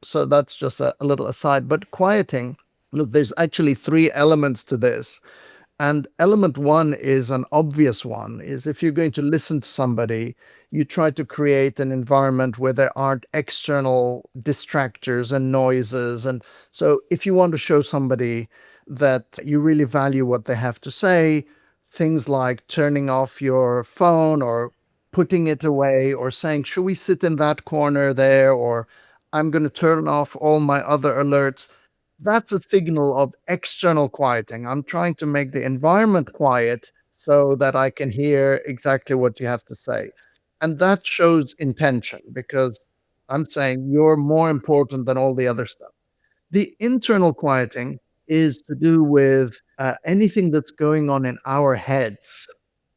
So that's just a little aside. But quieting, look, there's actually 3 elements to this. And element one is an obvious one, is if you're going to listen to somebody, you try to create an environment where there aren't external distractors and noises. And so if you want to show somebody that you really value what they have to say, things like turning off your phone or putting it away or saying, should we sit in that corner there? Or I'm going to turn off all my other alerts. That's a signal of external quieting. I'm trying to make the environment quiet so that I can hear exactly what you have to say. And that shows intention, because I'm saying you're more important than all the other stuff. The internal quieting is to do with anything that's going on in our heads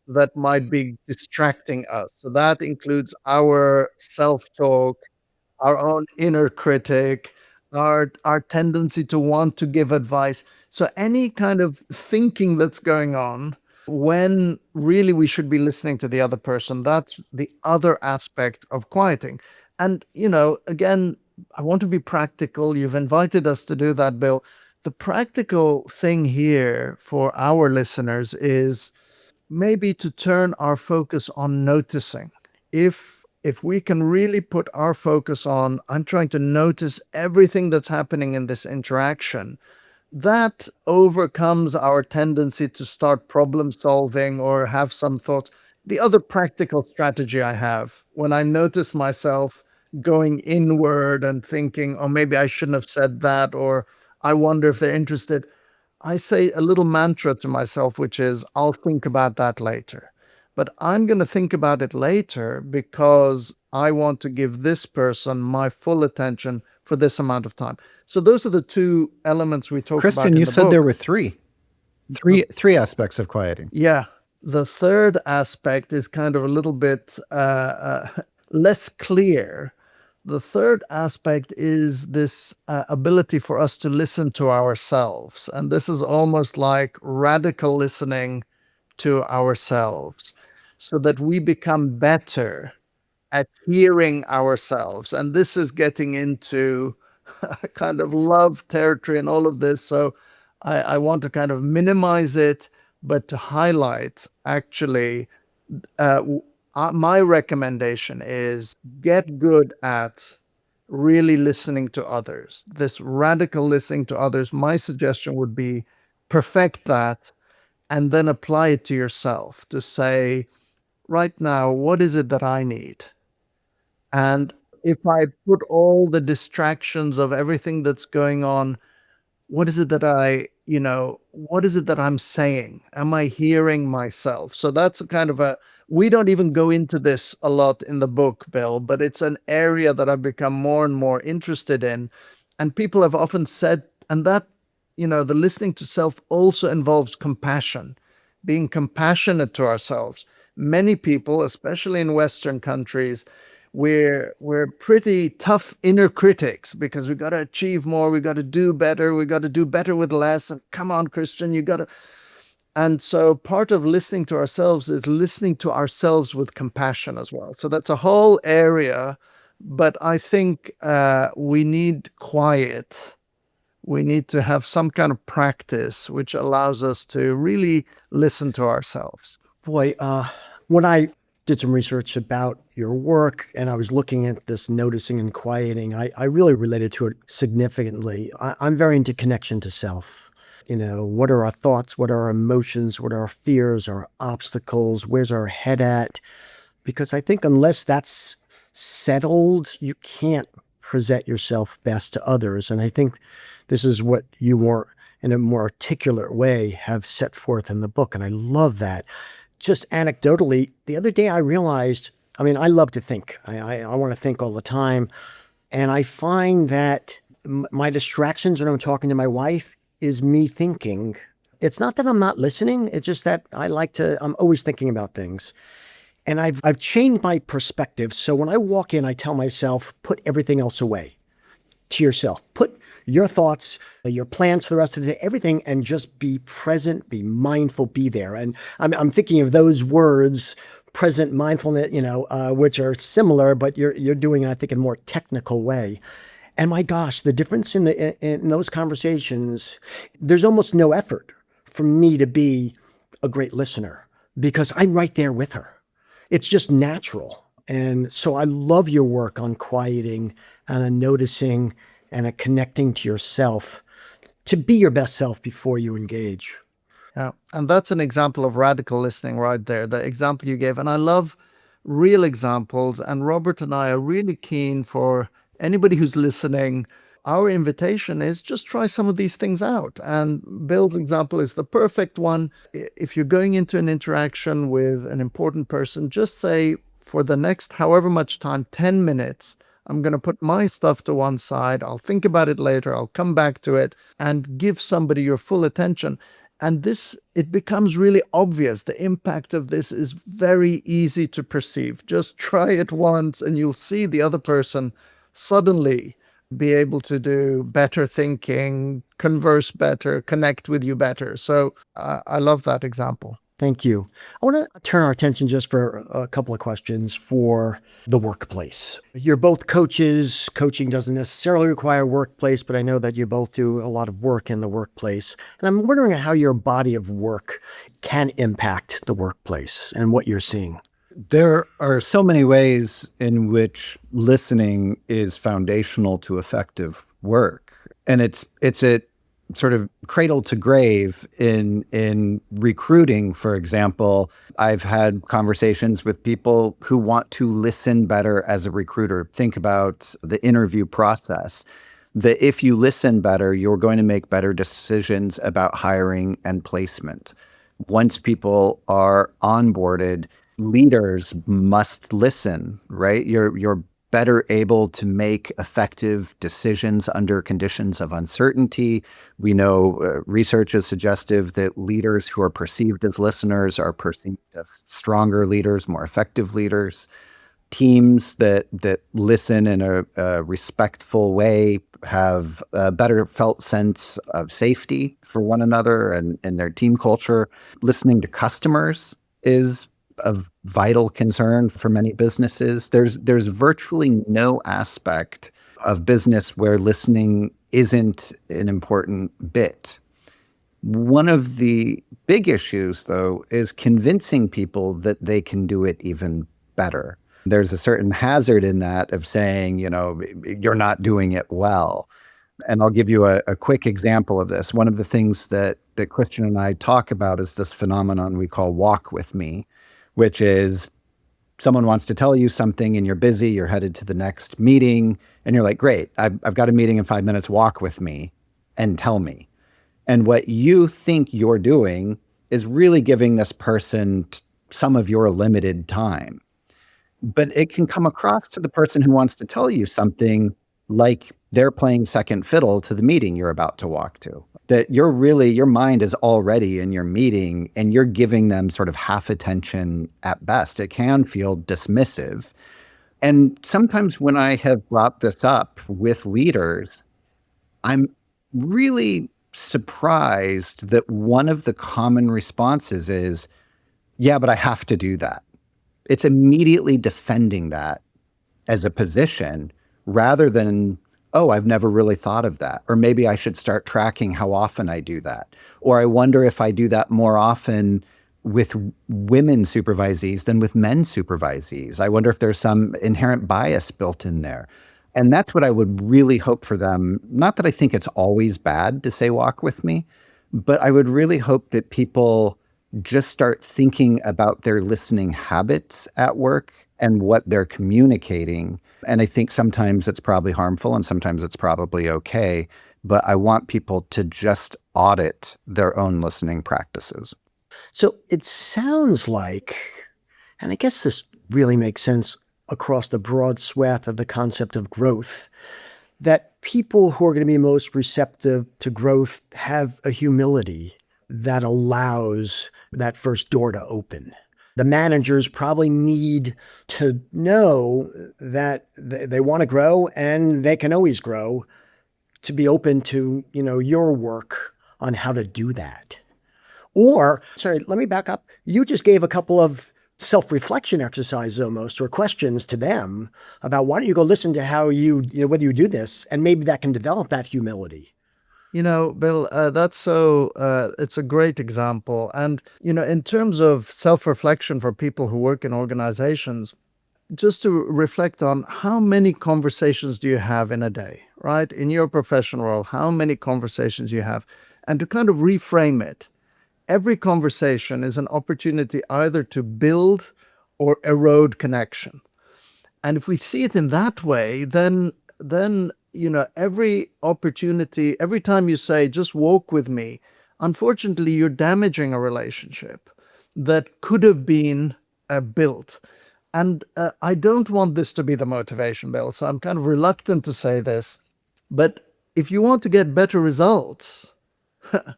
that might be distracting us. So that includes our self-talk, our own inner critic, our tendency to want to give advice. So any kind of thinking that's going on when really we should be listening to the other person, that's the other aspect of quieting. And, again, I want to be practical. You've invited us to do that, Bill. The practical thing here for our listeners is maybe to turn our focus on noticing. If we can really put our focus on, I'm trying to notice everything that's happening in this interaction, that overcomes our tendency to start problem solving or have some thoughts. The other practical strategy I have when I notice myself going inward and thinking, oh, maybe I shouldn't have said that, or I wonder if they're interested, I say a little mantra to myself, which is, I'll think about that later. But I'm going to think about it later because I want to give this person my full attention for this amount of time. So those are the two elements we talk about in the book. Christian, you said there were three aspects of quieting. Yeah. The third aspect is kind of a little bit less clear. The third aspect is this ability for us to listen to ourselves. And this is almost like radical listening to ourselves, so that we become better at hearing ourselves. And this is getting into kind of love territory and all of this. So I want to kind of minimize it, but to highlight actually, my recommendation is get good at really listening to others. This radical listening to others, my suggestion would be perfect that and then apply it to yourself to say, right now, what is it that I need? And if I put all the distractions of everything that's going on, what is it that what is it that I'm saying? Am I hearing myself? So that's a kind of we don't even go into this a lot in the book, Bill, but it's an area that I've become more and more interested in. And people have often said, and that, the listening to self also involves compassion, being compassionate to ourselves. Many people, especially in Western countries, we're pretty tough inner critics because we got to achieve more, we got to do better, we got to do better with less. And come on, Christian, you got to. And so part of listening to ourselves is listening to ourselves with compassion as well. So that's a whole area. But I think we need quiet. We need to have some kind of practice which allows us to really listen to ourselves. Boy, when I did some research about your work and I was looking at this noticing and quieting, I really related to it significantly. I'm very into connection to self. What are our thoughts? What are our emotions? What are our fears, our obstacles? Where's our head at? Because I think unless that's settled, you can't present yourself best to others. And I think this is what you more, in a more articulate way, have set forth in the book. And I love that. Just anecdotally, the other day I realized, I love to think. I want to think all the time. And I find that my distractions when I'm talking to my wife is me thinking. It's not that I'm not listening. It's just that I'm always thinking about things. And I've changed my perspective. So when I walk in, I tell myself, put everything else away. To yourself. Put your thoughts, your plans for the rest of the day, everything, and just be present, be mindful, be there. And I'm thinking of those words, present, mindfulness, which are similar, but you're doing it, I think, in a more technical way. And my gosh, the difference in those conversations, there's almost no effort for me to be a great listener because I'm right there with her. It's just natural. And so I love your work on quieting and on noticing and on connecting to yourself to be your best self before you engage. Yeah. And that's an example of radical listening right there, the example you gave. And I love real examples. And Robert and I are really keen for anybody who's listening. Our invitation is just try some of these things out. And Bill's example is the perfect one. If you're going into an interaction with an important person, just say for the next however much time, 10 minutes, I'm going to put my stuff to one side. I'll think about it later. I'll come back to it and give somebody your full attention. And this, it becomes really obvious. The impact of this is very easy to perceive. Just try it once and you'll see the other person suddenly be able to do better thinking, converse better, connect with you better. So I love that example. Thank you. I want to turn our attention just for a couple of questions for the workplace. You're both coaches. Coaching doesn't necessarily require workplace, but I know that you both do a lot of work in the workplace. And I'm wondering how your body of work can impact the workplace and what you're seeing. There are so many ways in which listening is foundational to effective work. And it's a sort of cradle to grave in recruiting, for example. I've had conversations with people who want to listen better as a recruiter. Think about the interview process. That if you listen better, you're going to make better decisions about hiring and placement. Once people are onboarded, leaders must listen, right? You're better able to make effective decisions under conditions of uncertainty. We know research is suggestive that leaders who are perceived as listeners are perceived as stronger leaders, more effective leaders. Teams that listen in a respectful way have a better felt sense of safety for one another and their team culture. Listening to customers is of vital concern for many businesses. There's virtually no aspect of business where listening isn't an important bit. One of the big issues, though, is convincing people that they can do it even better. There's a certain hazard in that of saying, you're not doing it well. And I'll give you a quick example of this. One of the things that Christian and I talk about is this phenomenon we call walk with me, which is someone wants to tell you something and you're busy, you're headed to the next meeting, and you're like, great, I've got a meeting in 5 minutes, walk with me and tell me. And what you think you're doing is really giving this person some of your limited time. But it can come across to the person who wants to tell you something like they're playing second fiddle to the meeting you're about to walk to. That your mind is already in your meeting and you're giving them sort of half attention at best. It can feel dismissive. And sometimes when I have brought this up with leaders, I'm really surprised that one of the common responses is, yeah, but I have to do that. It's immediately defending that as a position rather than, oh, I've never really thought of that. Or maybe I should start tracking how often I do that. Or I wonder if I do that more often with women supervisees than with men supervisees. I wonder if there's some inherent bias built in there. And that's what I would really hope for them. Not that I think it's always bad to say walk with me, but I would really hope that people just start thinking about their listening habits at work and what they're communicating. And I think sometimes it's probably harmful and sometimes it's probably okay, but I want people to just audit their own listening practices. So it sounds like, and I guess this really makes sense across the broad swath of the concept of growth, that people who are going to be most receptive to growth have a humility that allows that first door to open. The managers probably need to know that they want to grow and they can always grow, to be open to, your work on how to do that. Or, sorry, let me back up. You just gave a couple of self-reflection exercises almost, or questions to them about why don't you go listen to how whether you do this, and maybe that can develop that humility. Bill, it's a great example. And, in terms of self-reflection for people who work in organizations, just to reflect on how many conversations do you have in a day, right? In your professional role, how many conversations you have, and to kind of reframe it. Every conversation is an opportunity either to build or erode connection. And if we see it in that way, then every opportunity, every time you say, just walk with me, unfortunately, you're damaging a relationship that could have been built. And I don't want this to be the motivation, Bill. So I'm kind of reluctant to say this. But if you want to get better results,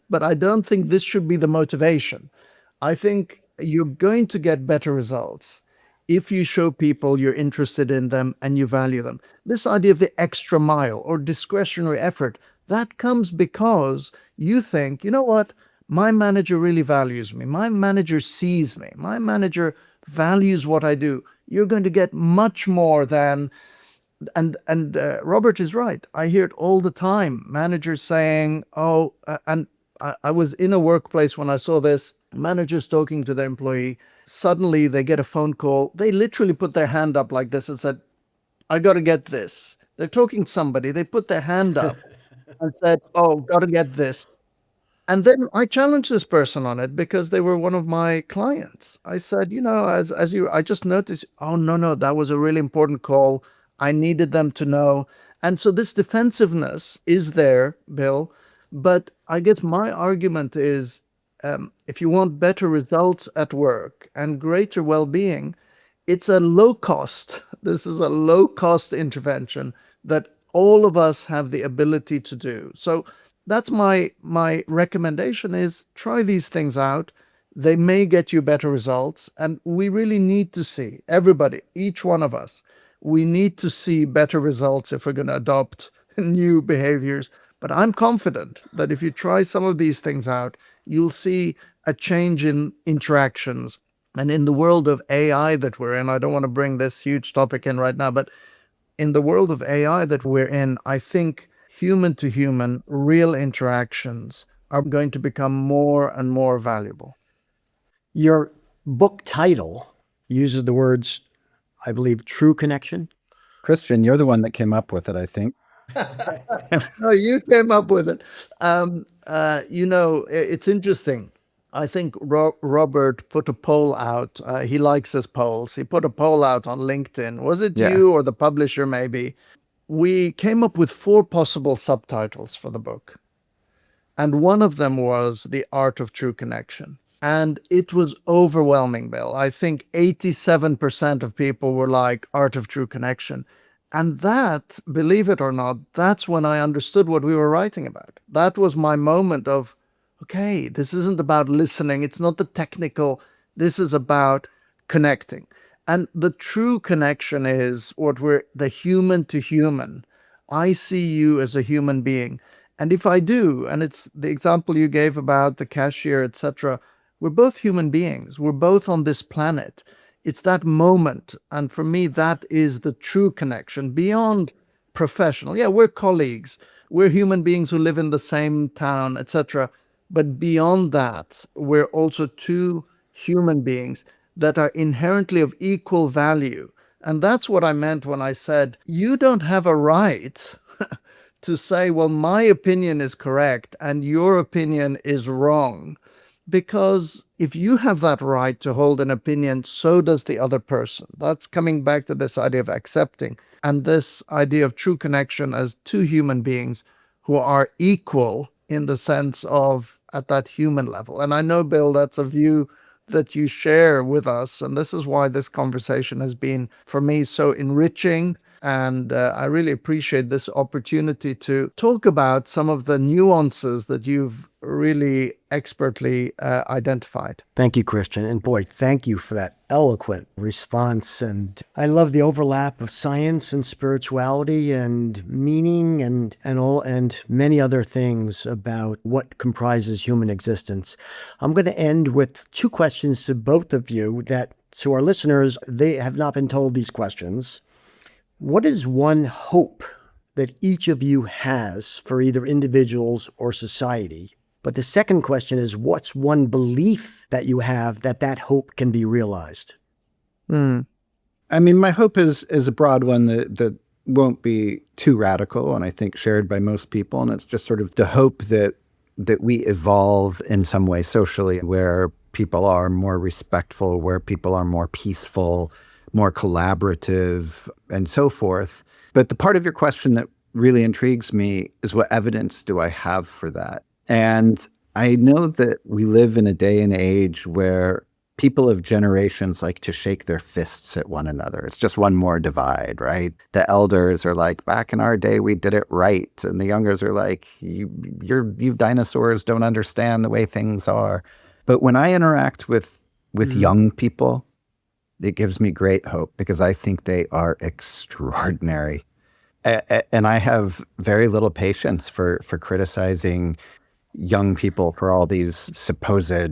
but I don't think this should be the motivation. I think you're going to get better results if you show people you're interested in them and you value them. This idea of the extra mile or discretionary effort, that comes because you think, you know what? My manager really values me. My manager sees me. My manager values what I do. You're going to get much more than, and Robert is right. I hear it all the time. Managers saying, and I was in a workplace when I saw this, managers talking to their employee. Suddenly they get a phone call. They literally put their hand up like this and said, I got to get this. They're talking to somebody. They put their hand up and said, oh, got to get this. And then I challenged this person on it because they were one of my clients. I said, I just noticed, oh, no, that was a really important call. I needed them to know. And so this defensiveness is there, Bill. But I guess my argument is, if you want better results at work and greater well-being, it's a low cost. This is a low cost intervention that all of us have the ability to do. So that's my recommendation is try these things out. They may get you better results. And we really need to see, everybody, each one of us, we need to see better results if we're going to adopt new behaviors. But I'm confident that if you try some of these things out, you'll see a change in interactions. And in the world of AI that we're in, I don't want to bring this huge topic in right now, but in the world of AI that we're in, I think human to human, real interactions are going to become more and more valuable. Your book title uses the words, I believe, true connection. Christian, you're the one that came up with it, I think. No, you came up with it. It's interesting. I think Robert put a poll out. He likes his polls. He put a poll out on LinkedIn. Was it you or the publisher maybe? We came up with 4 possible subtitles for the book. And one of them was The Art of True Connection. And it was overwhelming, Bill. I think 87% of people were like, Art of True Connection. And that, believe it or not, that's when I understood what we were writing about. That was my moment of, okay, this isn't about listening. It's not the technical. This is about connecting. And the true connection is the human to human. I see you as a human being. And if I do, and it's the example you gave about the cashier, etc., we're both human beings. We're both on this planet. It's that moment. And for me, that is the true connection beyond professional. Yeah, we're colleagues. We're human beings who live in the same town, etc. But beyond that, we're also 2 human beings that are inherently of equal value. And that's what I meant when I said, you don't have a right to say, well, my opinion is correct and your opinion is wrong. Because if you have that right to hold an opinion, so does the other person. That's coming back to this idea of accepting and this idea of true connection as 2 human beings who are equal in the sense of at that human level. And I know, Bill, that's a view that you share with us. And this is why this conversation has been, for me, so enriching. And I really appreciate this opportunity to talk about some of the nuances that you've really expertly identified. Thank you, Christian. And boy, thank you for that eloquent response. And I love the overlap of science and spirituality and meaning and many other things about what comprises human existence. I'm going to end with 2 questions to both of you that, to our listeners, they have not been told these questions. What is one hope that each of you has for either individuals or society. But the second question is, what's one belief that you have that hope can be realized? I mean, my hope is a broad one that won't be too radical, and I think shared by most people. And it's just sort of the hope that we evolve in some way socially, where people are more respectful, where people are more peaceful, more collaborative, and so forth. But the part of your question that really intrigues me is, what evidence do I have for that? And I know that we live in a day and age where people of generations like to shake their fists at one another. It's just one more divide, right? The elders are like, back in our day, we did it right. And the youngers are like, you dinosaurs don't understand the way things are. But when I interact with young people, it gives me great hope, because I think they are extraordinary. And I have very little patience for criticizing young people for all these supposed,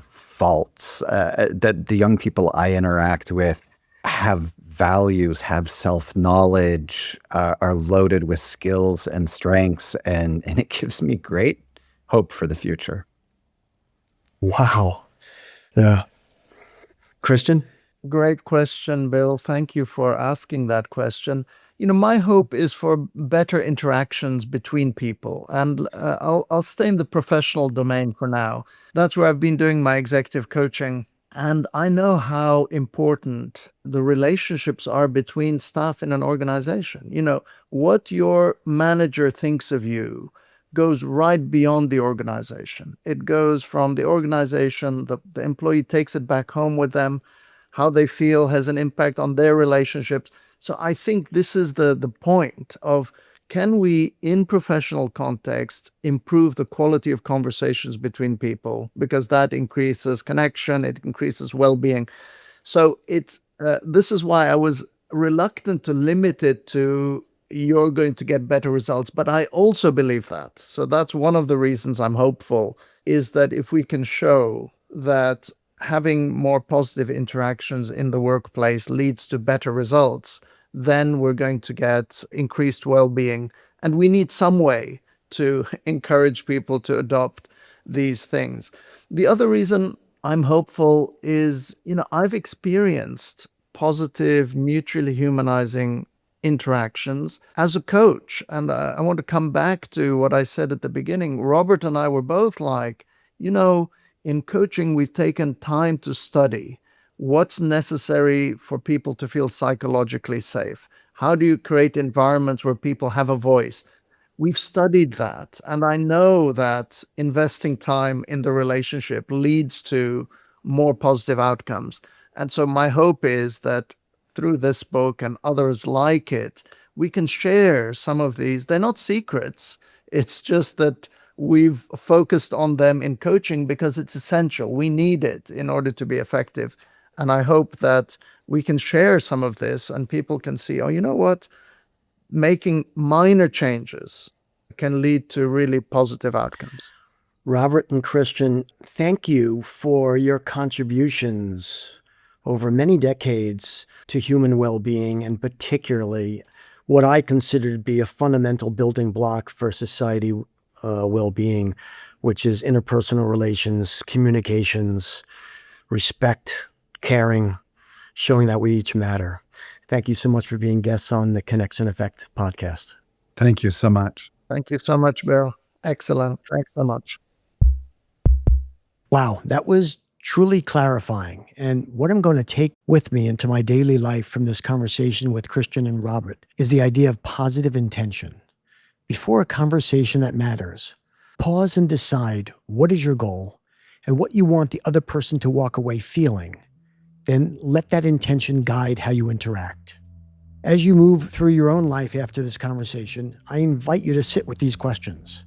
faults. That the young people I interact with have values, have self-knowledge, are loaded with skills and strengths, and it gives me great hope for the future. Wow. Yeah. Christian? Great question, Bill. Thank you for asking that question. My hope is for better interactions between people. And I'll stay in the professional domain for now. That's where I've been doing my executive coaching. And I know how important the relationships are between staff in an organization. What your manager thinks of you goes right beyond the organization. It goes from the organization, the employee takes it back home with them. How they feel has an impact on their relationships. So I think this is the point of, can we, in professional context, improve the quality of conversations between people? Because that increases connection, it increases well-being. So this is why I was reluctant to limit it to, you're going to get better results. But I also believe that. So that's one of the reasons I'm hopeful, is that if we can show that having more positive interactions in the workplace leads to better results, then we're going to get increased well-being. And we need some way to encourage people to adopt these things. The other reason I'm hopeful is, I've experienced positive, mutually humanizing interactions as a coach. And I want to come back to what I said at the beginning. Robert and I were both like, in coaching, we've taken time to study what's necessary for people to feel psychologically safe. How do you create environments where people have a voice? We've studied that. And I know that investing time in the relationship leads to more positive outcomes. And so my hope is that through this book and others like it, we can share some of these. They're not secrets. It's just that we've focused on them in coaching because it's essential. We need it in order to be effective. And I hope that we can share some of this and people can see, oh, you know what? Making minor changes can lead to really positive outcomes. Robert and Christian, thank you for your contributions over many decades to human well-being, and particularly what I consider to be a fundamental building block for society well-being, which is interpersonal relations, communications, respect, caring, showing that we each matter. Thank you so much for being guests on the Connection Effect podcast. Thank you so much. Thank you so much, Bill. Excellent. Thanks so much. Wow, that was truly clarifying. And what I'm going to take with me into my daily life from this conversation with Christian and Robert is the idea of positive intention. Before a conversation that matters, pause and decide what is your goal and what you want the other person to walk away feeling. Then let that intention guide how you interact. As you move through your own life after this conversation, I invite you to sit with these questions.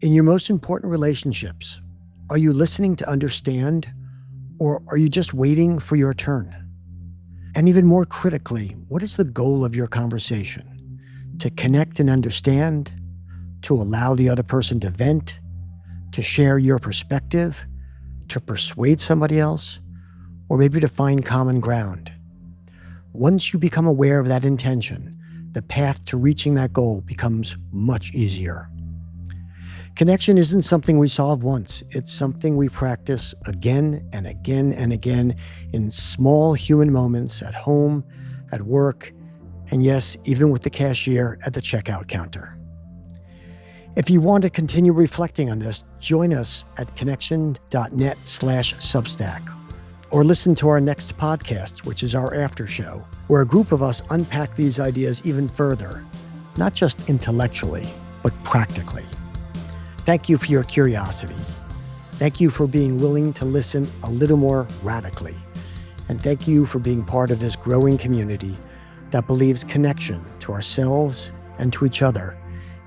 In your most important relationships, are you listening to understand, or are you just waiting for your turn? And even more critically, what is the goal of your conversation? To connect and understand, to allow the other person to vent, to share your perspective, to persuade somebody else, or maybe to find common ground. Once you become aware of that intention, the path to reaching that goal becomes much easier. Connection isn't something we solve once. It's something we practice again and again and again in small human moments at home, at work, and yes, even with the cashier at the checkout counter. If you want to continue reflecting on this, join us at connection.net/Substack, or listen to our next podcast, which is our after show, where a group of us unpack these ideas even further, not just intellectually, but practically. Thank you for your curiosity. Thank you for being willing to listen a little more radically. And thank you for being part of this growing community that believes connection to ourselves and to each other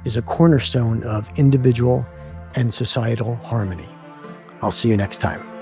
is a cornerstone of individual and societal harmony. I'll see you next time.